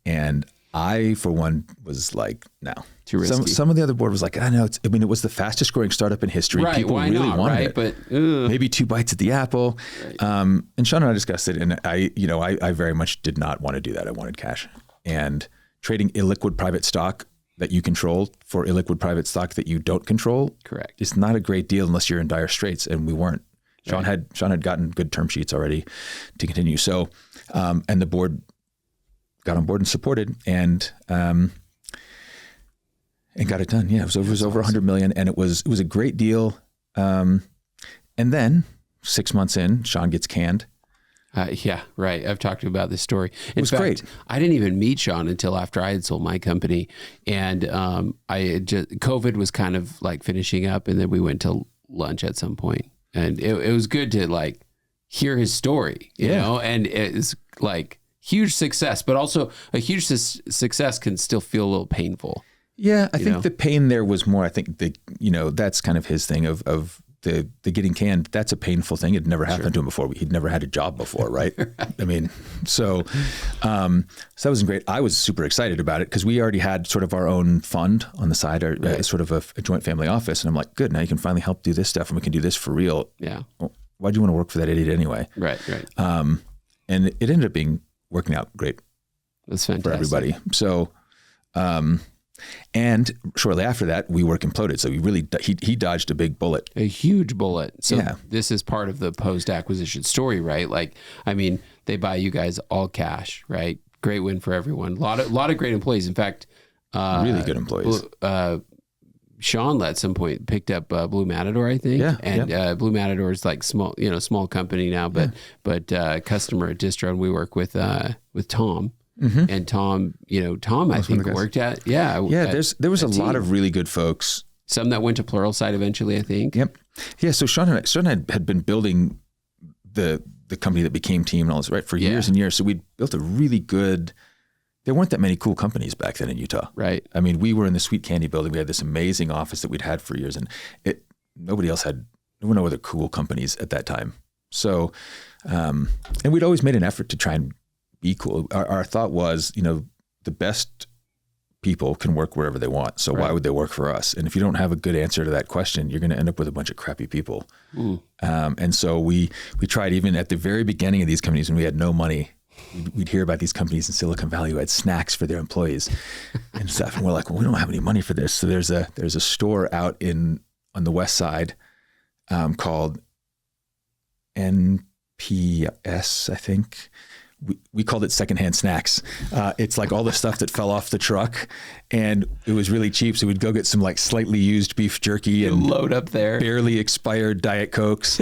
And I, for one, was like, no. Too risky. Some of the other board was like, I know. It was the fastest growing startup in history. Right, People why really not, wanted right? it. But maybe 2 bites at the apple. Right. And Sean and I discussed it, and I very much did not want to do that. I wanted cash. And trading illiquid private stock that you control for illiquid private stock that you don't control, correct, is not a great deal unless you're in dire straits, and we weren't. Sean had gotten good term sheets already to continue. So, and the board got on board and supported, and and got it done. Yeah, it was over 100 million, and it was a great deal. And then 6 months in, Sean gets canned. Yeah, right. I've talked about this story. It was great. I didn't even meet Sean until after I had sold my company, and COVID was kind of like finishing up, and then we went to lunch at some point, and it was good to like hear his story, you know, and it's like huge success, but also a huge success can still feel a little painful. Yeah, I think the pain there was more. I think that's kind of his thing of the getting canned. That's a painful thing. It never happened to him before. He'd never had a job before, right? I mean, so that wasn't great. I was super excited about it because we already had sort of our own fund on the side, sort of a joint family office, and I'm like, good. Now you can finally help do this stuff, and we can do this for real. Yeah. Well, why'd you want to work for that idiot anyway? Right. And it ended up working out great. That's fantastic for everybody. So. And shortly after that, WeWork imploded. So he dodged a big bullet, a huge bullet. So this is part of the post-acquisition story, right? Like, I mean, they buy you guys all cash, right? Great win for everyone. A lot of great employees. In fact, really good employees. Sean at some point picked up Blue Matador, I think. Yeah. And Blue Matador is like small company now, but customer at Distro, and we work with Tom. Mm-hmm. And Tom, I think worked at, there was a lot of really good folks. Some that went to Pluralsight eventually, I think. Yep. Yeah. So Sean had been building the company that became Team and all this, right, for years and years. So we'd built a really good, there weren't that many cool companies back then in Utah. Right. I mean, we were in the Sweet Candy building. We had this amazing office that we'd had for years, and there were no other cool companies at that time. So, and we'd always made an effort to try and be cool. Our thought was, the best people can work wherever they want. So why would they work for us? And if you don't have a good answer to that question, you're going to end up with a bunch of crappy people. And so we tried, even at the very beginning of these companies when we had no money, we'd hear about these companies in Silicon Valley who had snacks for their employees and stuff. And we're like, well, we don't have any money for this. So there's a store out on the west side called NPS, I think. We called it secondhand snacks. It's like all the stuff that fell off the truck, and it was really cheap. So we'd go get some like slightly used beef jerky and load up there, barely expired Diet Cokes,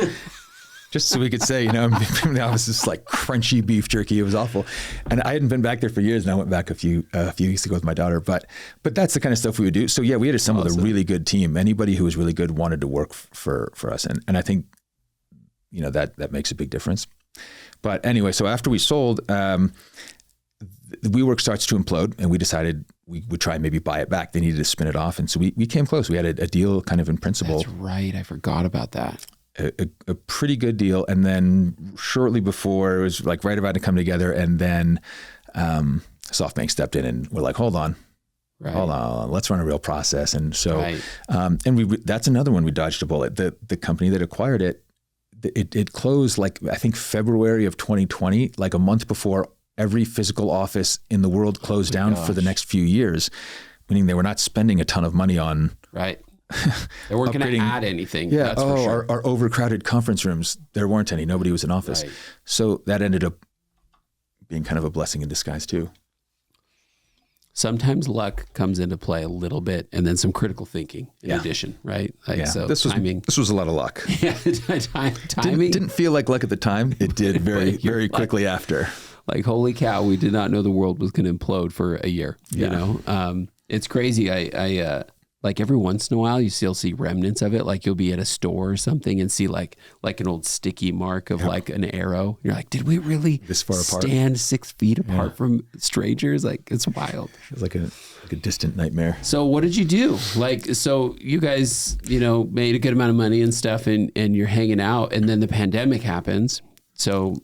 just so we could say, that was this like crunchy beef jerky. It was awful. And I hadn't been back there for years, and I went back a few weeks ago with my daughter. But that's the kind of stuff we would do. So yeah, we had assembled a really good team. Anybody who was really good wanted to work for us, and I think that makes a big difference. But anyway, so after we sold, the WeWork starts to implode, and we decided we would try and maybe buy it back. They needed to spin it off. And so we came close. We had a deal kind of in principle. That's right. I forgot about that. A pretty good deal. And then shortly before, it was like right about to come together. And then SoftBank stepped in, and we're like, hold on, let's run a real process. And so, that's another one we dodged a bullet. The company that acquired it closed like, I think February of 2020, like a month before every physical office in the world closed down for the next few years, meaning they were not spending a ton of money on. Right. They weren't going to add anything. Yeah. That's for sure. Our overcrowded conference rooms, there weren't any. Nobody was in office. Right. So that ended up being kind of a blessing in disguise too. Sometimes luck comes into play a little bit, and then some critical thinking in addition, right? So timing. This was a lot of luck. Yeah, timing. Didn't feel like luck at the time. It did very, very quickly after. Like, holy cow, we did not know the world was going to implode for a year. It's crazy. I like every once in a while, you still see remnants of it. Like you'll be at a store or something and see like an old sticky mark of like an arrow. You're like, did we really this far apart? Stand 6 feet apart from strangers? Like, it's wild. It's like a distant nightmare. So what did you do? So you guys, made a good amount of money and stuff, and you're hanging out, and then the pandemic happens. So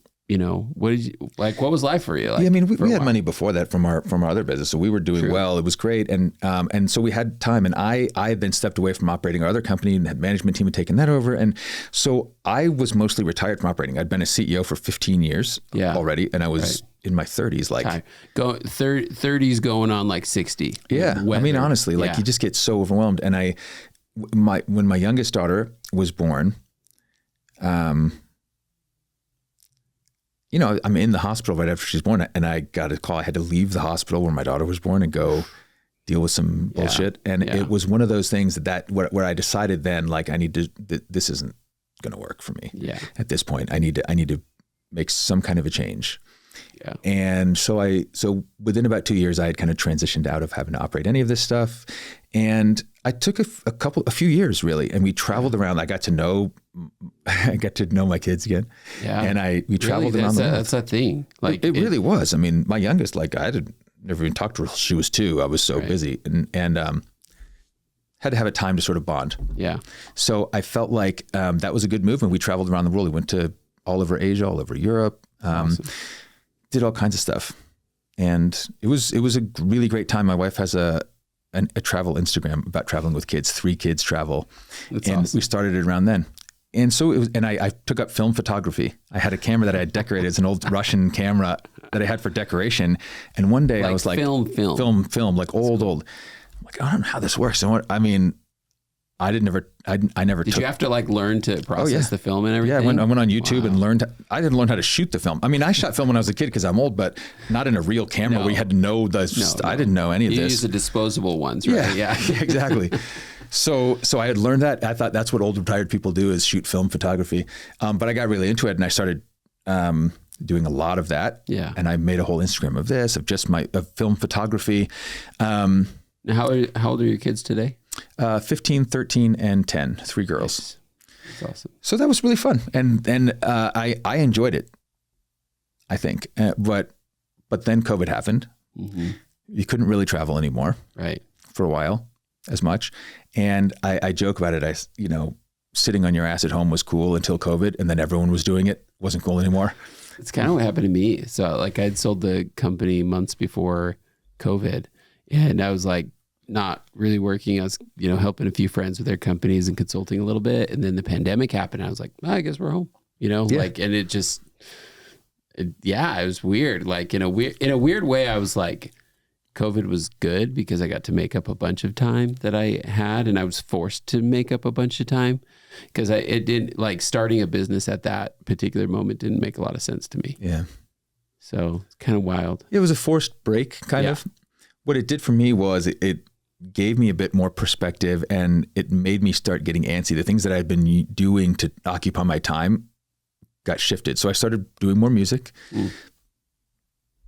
what did you what was life for you? I mean, we had money before that from our other business. So we were doing well. It was great. And so we had time, and I had then stepped away from operating our other company, and the management team had taken that over. And so I was mostly retired from operating. I'd been a CEO for 15 years already. And I was in my 30s, 30s going on like 60. Yeah. I mean, honestly, you just get so overwhelmed. And when my youngest daughter was born, I'm in the hospital right after she's born, and I got a call. I had to leave the hospital where my daughter was born and go deal with some bullshit. And it was one of those things where I decided then, like, this isn't going to work for me. Yeah. At this point, I need to make some kind of a change. Yeah. And so within about 2 years, I had kind of transitioned out of having to operate any of this stuff. And I took a few years really, and we traveled around. I got to know my kids again. Yeah. And we traveled around the world. That's a thing. Like it really was. I mean, my youngest, like, I had never even talked to her. She was 2. I was so busy and had to have a time to sort of bond. Yeah. So I felt like that was a good move. And we traveled around the world. We went to all over Asia, all over Europe, awesome. Did all kinds of stuff. And it was a really great time. My wife has a travel Instagram about traveling with kids, 3 kids travel. That's and awesome. We started it around then. And so it was, and I took up film photography. I had a camera that I had decorated. It's an old Russian camera that I had for decoration. And one day I was like, film, like old. I'm like, I don't know how this works. And I never Did took. you have to like learn to process the film and everything? Yeah, I went on YouTube and learned. I didn't learn how to shoot the film. I mean, I shot film when I was a kid because I'm old, but not in a real camera where you had to know I didn't know any of this. You use the disposable ones, right? Yeah, exactly. So I had learned that. I thought that's what old retired people do, is shoot film photography. But I got really into it, and I started doing a lot of that. Yeah. And I made a whole Instagram of this, of just of film photography. Now, how old are your kids today? 15, 13, and 10, 3 girls. That's awesome. So that was really fun. And I enjoyed it, I think. But then COVID happened. Mm-hmm. You couldn't really travel anymore. Right. For a while as much. And I joke about it. Sitting on your ass at home was cool until COVID, and then everyone was doing it. Wasn't cool anymore. It's kind of what happened to me. So like I'd sold the company months before COVID, and I was like, not really working. I was, helping a few friends with their companies and consulting a little bit. And then the pandemic happened. I was like, I guess we're home, and it just, it was weird. Like in a weird way, I was like, COVID was good because I got to make up a bunch of time that I had, and I was forced to make up a bunch of time because it didn't, like, starting a business at that particular moment didn't make a lot of sense to me. Yeah. So it's kind of wild. It was a forced break kind of. What it did for me was it gave me a bit more perspective, and it made me start getting antsy. The things that I'd been doing to occupy my time got shifted. So I started doing more music.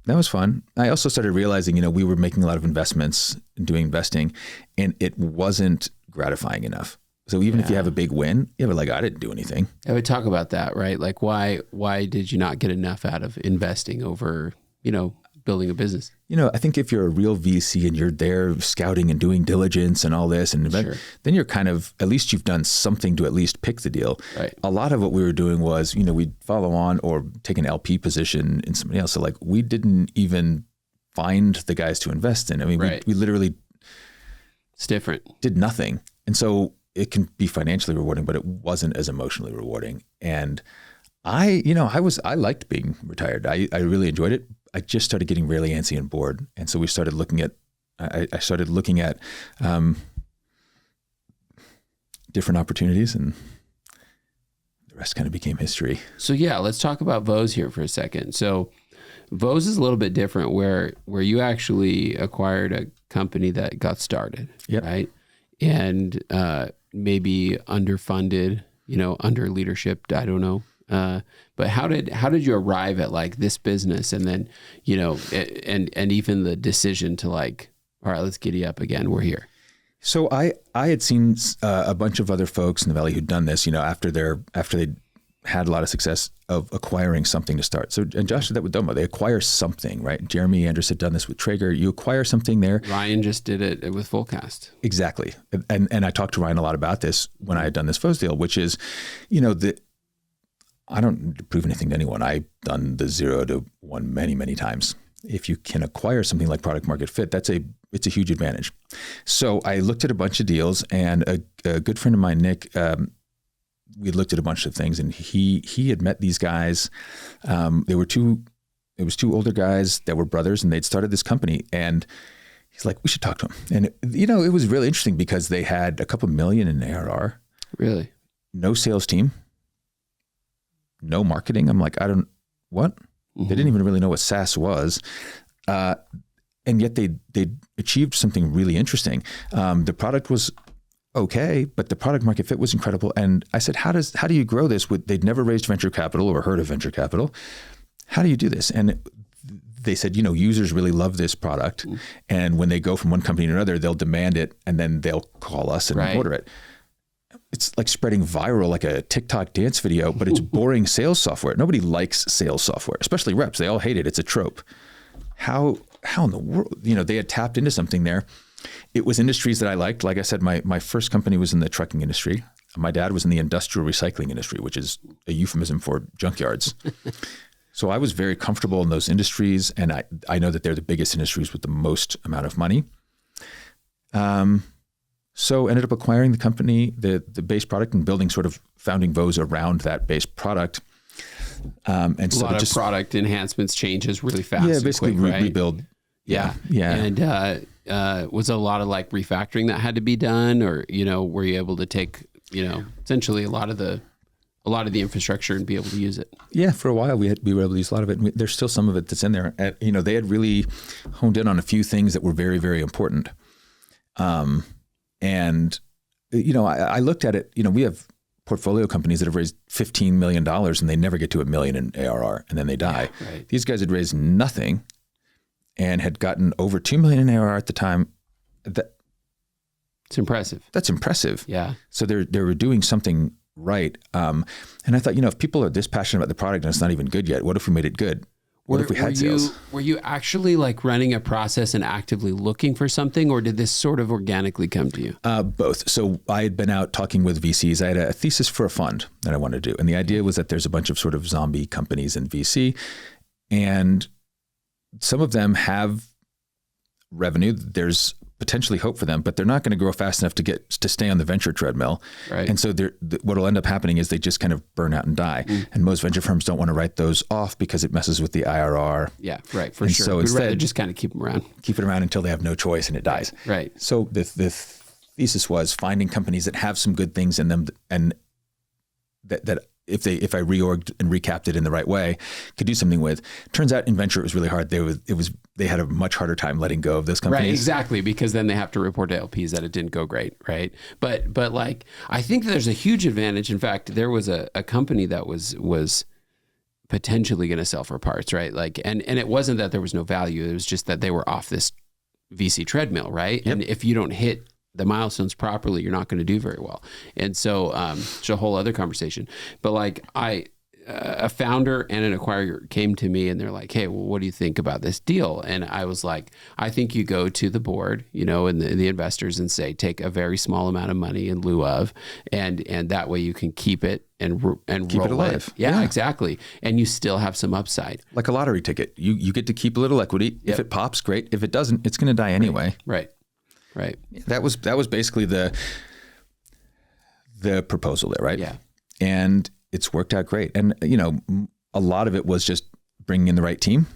That was fun. I also started realizing, we were making a lot of investments and doing investing, and it wasn't gratifying enough. So even if you have a big win, you're like, I didn't do anything. I would talk about that, right? Like why did you not get enough out of investing over, building a business? I think if you're a real VC and you're there scouting and doing diligence and all this, and then you're kind of, at least you've done something to at least pick the deal. Right. A lot of what we were doing was, we'd follow on or take an LP position in somebody else. So like we didn't even find the guys to invest in. I mean, we literally, it's different. Did nothing. And so it can be financially rewarding, but it wasn't as emotionally rewarding. And I liked being retired. I really enjoyed it. I just started getting really antsy and bored. And so we started looking at, different opportunities, and the rest kind of became history. So let's talk about Voze here for a second. So Voze is a little bit different where you actually acquired a company that got started, right? And maybe underfunded, under leadership, I don't know. But how did you arrive at like this business, and then, and even the decision to like, all right, let's giddy up again. We're here. So I had seen a bunch of other folks in the Valley who'd done this, after they'd had a lot of success of acquiring something to start. So, and Josh did that with Domo. They acquire something, right? Jeremy Andrus had done this with Traeger. You acquire something there. Ryan just did it with Fullcast. Exactly. And I talked to Ryan a lot about this when I had done this Voze deal, which is, I don't need to prove anything to anyone. I've done the 0 to 1 many, many times. If you can acquire something like product market fit, it's a huge advantage. So I looked at a bunch of deals, and a good friend of mine, Nick, we looked at a bunch of things, and he had met these guys. It was two older guys that were brothers, and they'd started this company, and he's like, we should talk to them. And it was really interesting because they had a couple million in ARR. Really? No sales team. No marketing. I'm like, what? Mm-hmm. They didn't even really know what SaaS was. and yet they achieved something really interesting. The product was okay, but the product market fit was incredible. And I said, how do you grow this? They'd never raised venture capital or heard of venture capital. How do you do this? And they said, users really love this product. And when they go from one company to another, they'll demand it and then they'll call us and order it. It's like spreading viral like a TikTok dance video, but it's boring sales software. Nobody likes sales software, especially reps. They all hate it. It's a trope. How in the world, they had tapped into something there. It was industries that I liked. Like I said, my first company was in the trucking industry. My dad was in the industrial recycling industry, which is a euphemism for junkyards. So I was very comfortable in those industries, and I know that they're the biggest industries with the most amount of money. So ended up acquiring the company, the base product, and building sort of founding Voze around that base product. And a lot of product enhancements, changes really fast. Yeah, basically quick, right? rebuild. Yeah. And was a lot of like refactoring that had to be done, or were you able to take essentially a lot of the infrastructure and be able to use it? Yeah, for a while we were able to use a lot of it. And there's still some of it that's in there. They had really honed in on a few things that were very, very important. And I looked at it. We have portfolio companies that have raised $15 million and they never get to $1 million in ARR and then they die. Yeah, right. These guys had raised nothing and had gotten over $2 million in ARR at the time. It's impressive. That's impressive. Yeah. So they were doing something right. And I thought, if people are this passionate about the product and it's not even good yet, what if we made it good? What if we had sales? Were you actually like running a process and actively looking for something, or did this sort of organically come to you? Both. So I had been out talking with VCs. I had a thesis for a fund that I wanted to do. And the idea was that there's a bunch of sort of zombie companies in VC, and some of them have revenue. There's potentially hope for them, but they're not going to grow fast enough to stay on the venture treadmill. Right. And so what will end up happening is they just kind of burn out and die. And most venture firms don't want to write those off because it messes with the IRR. Yeah, right, for sure. So we'd rather just kind of keep them around. Keep it around until they have no choice and it dies. Right. So the thesis was finding companies that have some good things in them and that if I reorged and recapped it in the right way, could do something with. Turns out in venture it was really hard. They had a much harder time letting go of those companies. Right, exactly, because then they have to report to LPs that it didn't go great, right? But like I think there's a huge advantage. In fact, there was a company that was potentially going to sell for parts, right? Like and it wasn't that there was no value. It was just that they were off this VC treadmill, right? Yep. And if you don't hit the milestones properly, you're not going to do very well. And so it's a whole other conversation. But like a founder and an acquirer came to me and they're like, hey, well, what do you think about this deal? And I was like, I think you go to the board, and the investors and say, take a very small amount of money in lieu of, and that way you can keep it and keep roll it alive. Yeah, exactly. And you still have some upside. Like a lottery ticket. You get to keep a little equity. Yep. If it pops, great. If it doesn't, it's going to die anyway. Right. That was basically the proposal there, right? Yeah. And it's worked out great. And a lot of it was just bringing in the right team.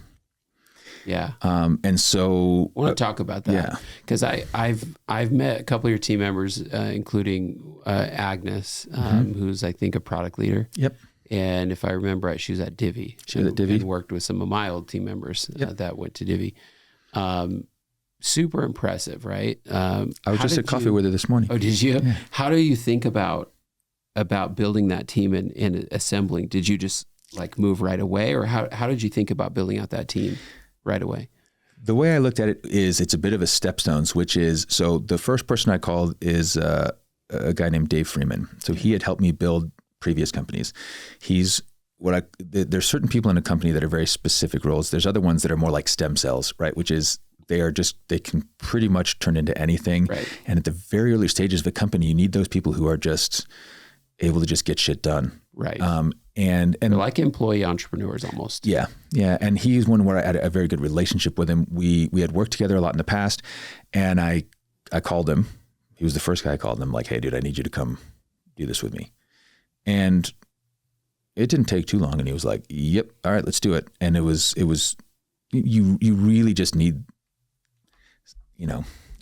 Yeah. And so I want to talk about that. Yeah. Because I've met a couple of your team members, including Agnes, who's I think a product leader. Yep. And if I remember right, she was at Divvy. She was at Divvy. And worked with some of my old team members that went to Divvy. Super impressive, right? I was just at coffee with her this morning. Oh, did you? Yeah. How do you think about building that team and assembling? Did you just like move right away, or how did you think about building out that team right away? The way I looked at it is it's a bit of a stepstones, which is, so the first person I called is a guy named Dave Freeman. So he had helped me build previous companies. There's certain people in a company that are very specific roles. There's other ones that are more like stem cells, right? Which is they can pretty much turn into anything. Right. And at the very early stages of a company, you need those people who are just able to just get shit done. Right. And they're like employee entrepreneurs almost. Yeah. Yeah. And he's one where I had a very good relationship with him. We had worked together a lot in the past, and I called him. He was the first guy I called, and I'm like, hey dude, I need you to come do this with me. And it didn't take too long. And he was like, yep. All right, let's do it. And it was, you really just need,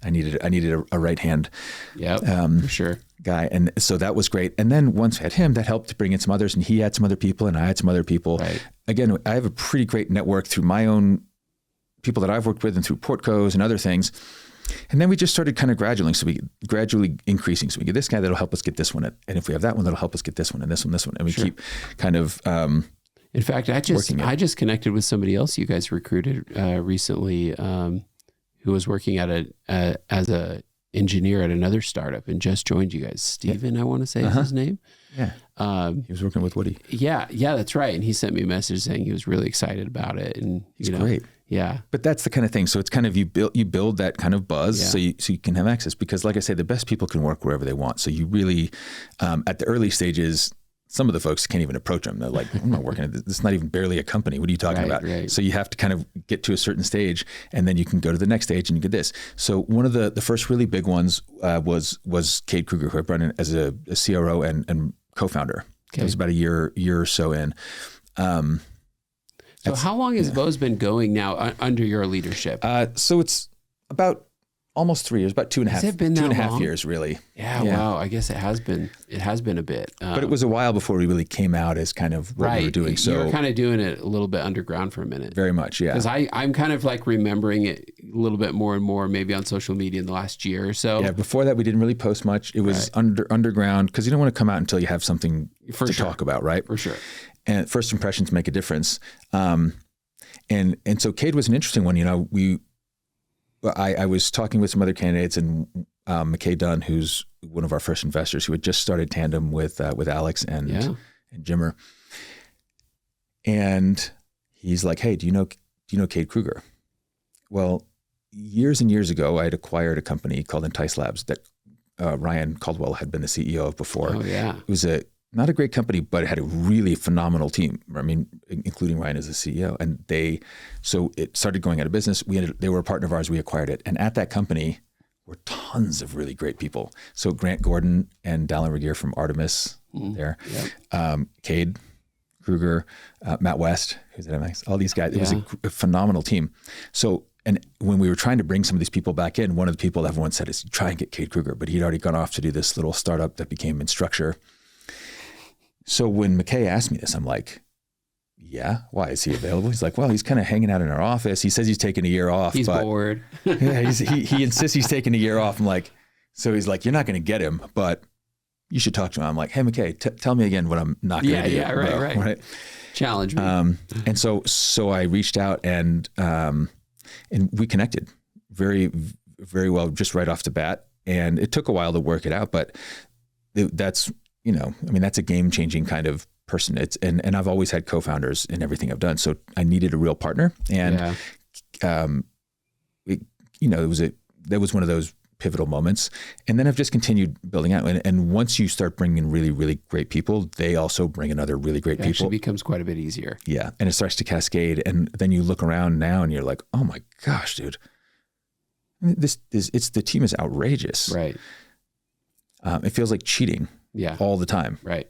I needed a right hand. Yeah, for sure. Guy. And so that was great. And then once we had him, that helped to bring in some others, and he had some other people and I had some other people. Right. Again, I have a pretty great network through my own people that I've worked with and through Portcos and other things. And then we just started kind of gradually increasing. So we get this guy that'll help us get this one. And if we have that one, that'll help us get this one and this one, this one. And we keep kind of, in fact, I just connected with somebody else you guys recruited recently who was working as a engineer at another startup and just joined you guys. Steven, I want to say is his name. Yeah. He was working with Woody. Yeah, that's right. And he sent me a message saying he was really excited about it. And he's great. Yeah. But that's the kind of thing. So it's kind of, you build that kind of buzz so you can have access, because like I say, the best people can work wherever they want. So you really, at the early stages, some of the folks can't even approach them. They're like, I'm not working at this. This is not even barely a company. What are you talking about? Right. So you have to kind of get to a certain stage, and then you can go to the next stage and you get this. So one of the first really big ones was Cade Kruger, who I brought in as a CRO and co-founder. Okay. It was about a year or so in. So how long has Voze been going now under your leadership? So it's about almost 3 years, about 2.5. Has it been that 2.5 long? years, really. Yeah. Wow. I guess it has been. It has been a bit. But it was a while before we really came out as kind of what we were doing. So you were kind of doing it a little bit underground for a minute. Very much, yeah. Because I'm kind of like remembering it a little bit more and more, maybe on social media in the last year or so. Yeah. Before that, we didn't really post much. It was underground, because you don't want to come out until you have something to talk about, right? For sure. And first impressions make a difference. And so Cade was an interesting one. You know, I was talking with some other candidates, and McKay Dunn, who's one of our first investors, who had just started Tandem with Alex and Jimmer. And he's like, "Hey, do you know Cade Kruger?" Well, years and years ago, I had acquired a company called Entice Labs that Ryan Caldwell had been the CEO of before. Oh yeah, it was not a great company, but it had a really phenomenal team. I mean, including Ryan as the CEO. And so it started going out of business. They were a partner of ours. We acquired it. And at that company were tons of really great people. So Grant Gordon and Dallin Regier from Artemis there, Cade Kruger, Matt West, who's at MX, all these guys. It was a phenomenal team. So, and when we were trying to bring some of these people back in, one of the people everyone said is try and get Cade Kruger, but he'd already gone off to do this little startup that became Instructure. So when McKay asked me this, I'm like, yeah, why? Is he available? He's like, well, he's kind of hanging out in our office. He says he's taking a year off. He's bored. He insists he's taking a year off. I'm like, so he's like, you're not going to get him, but you should talk to him. I'm like, hey, McKay, tell me again what I'm not going to do. Yeah, right. Challenge me. And so I reached out and we connected very, very well, just right off the bat. And it took a while to work it out, but that's a game-changing kind of person. And I've always had co-founders in everything I've done. So I needed a real partner. And, that was one of those pivotal moments. And then I've just continued building out. And once you start bringing in really, really great people, they also bring in other really great people. It actually becomes quite a bit easier. Yeah. And it starts to cascade. And then you look around now and you're like, oh my gosh, dude, the team is outrageous. Right. It feels like cheating. Yeah. All the time. Right.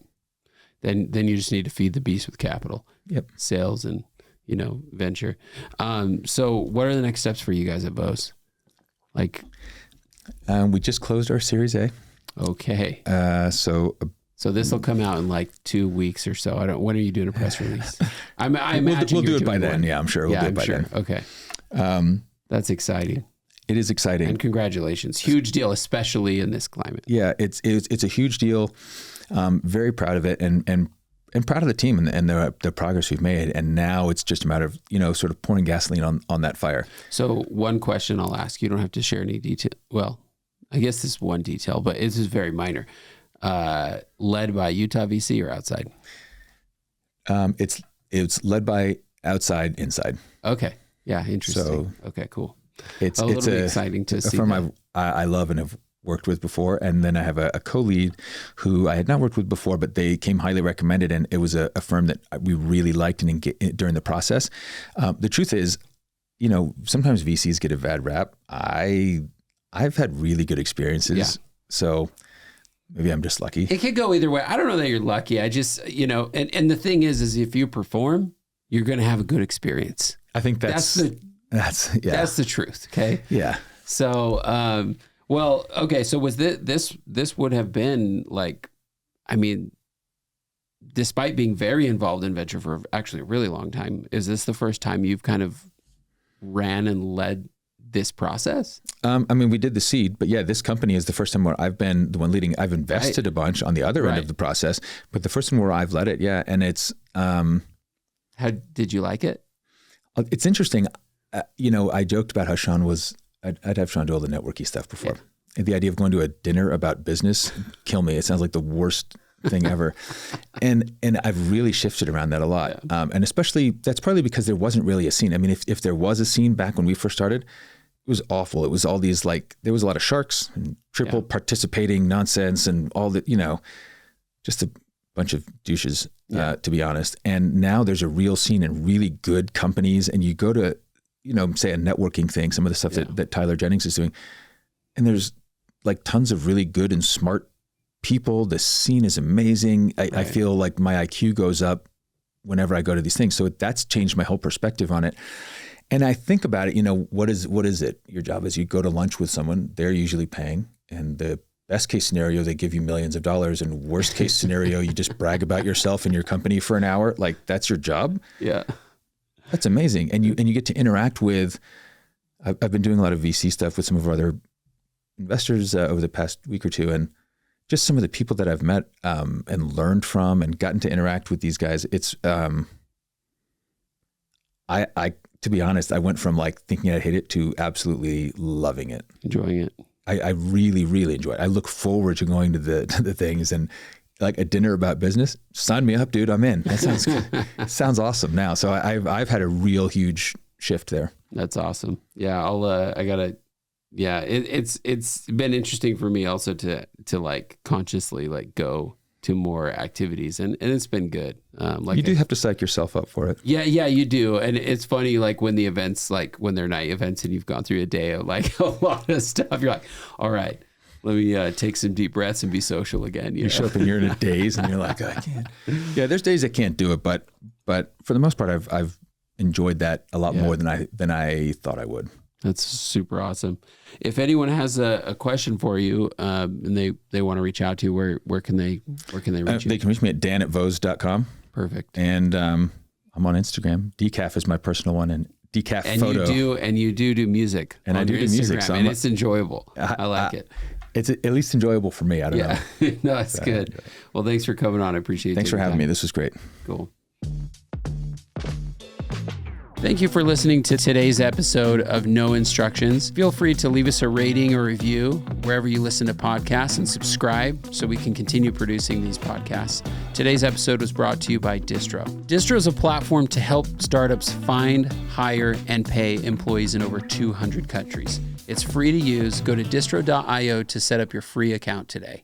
Then you just need to feed the beast with capital. Yep. Sales and, venture. So what are the next steps for you guys at Voze? We just closed our Series A. Okay. So this will come out in like 2 weeks or so. When are you doing a press release? I imagine we'll do it by then. Yeah, I'm sure we'll do it by then. Okay. That's exciting. It is exciting. And congratulations. Huge deal, especially in this climate. Yeah, it's a huge deal. Very proud of it and proud of the team and the progress we've made. And now it's just a matter of, sort of pouring gasoline on that fire. So one question I'll ask, you don't have to share any detail. Well, I guess this is one detail, but this is very minor. Led by Utah VC or outside? It's led by outside, inside. Okay. Yeah. Interesting. So, okay, cool. It's exciting to see. A firm I love and have worked with before. And then I have a co-lead who I had not worked with before, but they came highly recommended. And it was a firm that we really liked and during the process. The truth is, sometimes VCs get a bad rap. I've had really good experiences. Yeah. So maybe I'm just lucky. It could go either way. I don't know that you're lucky. I just, and the thing is if you perform, you're going to have a good experience. I think that's the truth. Okay. Yeah. So, so was this would have been despite being very involved in venture for actually a really long time, is this the first time you've kind of ran and led this process? I mean, we did the seed, but yeah, this company is the first time where I've been the one leading. I've invested a bunch on the other end of the process, but the first one where I've led it. Yeah. And it's, how did you like it? It's interesting. I joked about how Sean was, I'd have Sean do all the networky stuff before. Yeah. And the idea of going to a dinner about business, kill me. It sounds like the worst thing ever. And I've really shifted around that a lot. Yeah. And especially that's probably because there wasn't really a scene. I mean, if there was a scene back when we first started, it was awful. It was all these there was a lot of sharks and triple participating nonsense and all that, just a bunch of douches, to be honest. And now there's a real scene and really good companies. And you go to, say a networking thing, some of the stuff that Tyler Jennings is doing. And there's tons of really good and smart people. The scene is amazing. I feel like my IQ goes up whenever I go to these things. So that's changed my whole perspective on it. And I think about it, what is it? Your job is you go to lunch with someone, they're usually paying, and the best case scenario, they give you millions of dollars, and worst case scenario, you just brag about yourself and your company for an hour. That's your job. Yeah. That's amazing. And you get to interact with, I've been doing a lot of VC stuff with some of our other investors over the past week or two, and just some of the people that I've met and learned from and gotten to interact with these guys. It's, to be honest, I went from thinking I'd hate it to absolutely loving it. Enjoying it. I really, really enjoy it. I look forward to going to the things, and a dinner about business. Sign me up, dude. I'm in. That sounds good. Sounds awesome now. So I've had a real huge shift there. That's awesome. Yeah. It's been interesting for me also to consciously go to more activities, and it's been good. You do have to psych yourself up for it. Yeah, you do. And it's funny, when the events, when they're night events and you've gone through a day of a lot of stuff, you're like, all right, let me take some deep breaths and be social again. You show up and you're in a daze and you're like, I can't. Yeah, there's days I can't do it, but for the most part, I've enjoyed that a lot more than I thought I would. That's super awesome. If anyone has a question for you and they want to reach out to you, where can they reach you? They can reach me at dan@voze.com. Perfect. And I'm on Instagram. Decaf is my personal one, and Decaf and photo. You do music. And I do music. So and it's enjoyable. I like it. It's at least enjoyable for me. I don't know. No, it's good. Well, thanks for coming on. I appreciate it. Thanks for having me. This was great. Cool. Thank you for listening to today's episode of No Instructions. Feel free to leave us a rating or review wherever you listen to podcasts, and subscribe so we can continue producing these podcasts. Today's episode was brought to you by Distro. Distro is a platform to help startups find, hire, and pay employees in over 200 countries. It's free to use. Go to distro.io to set up your free account today.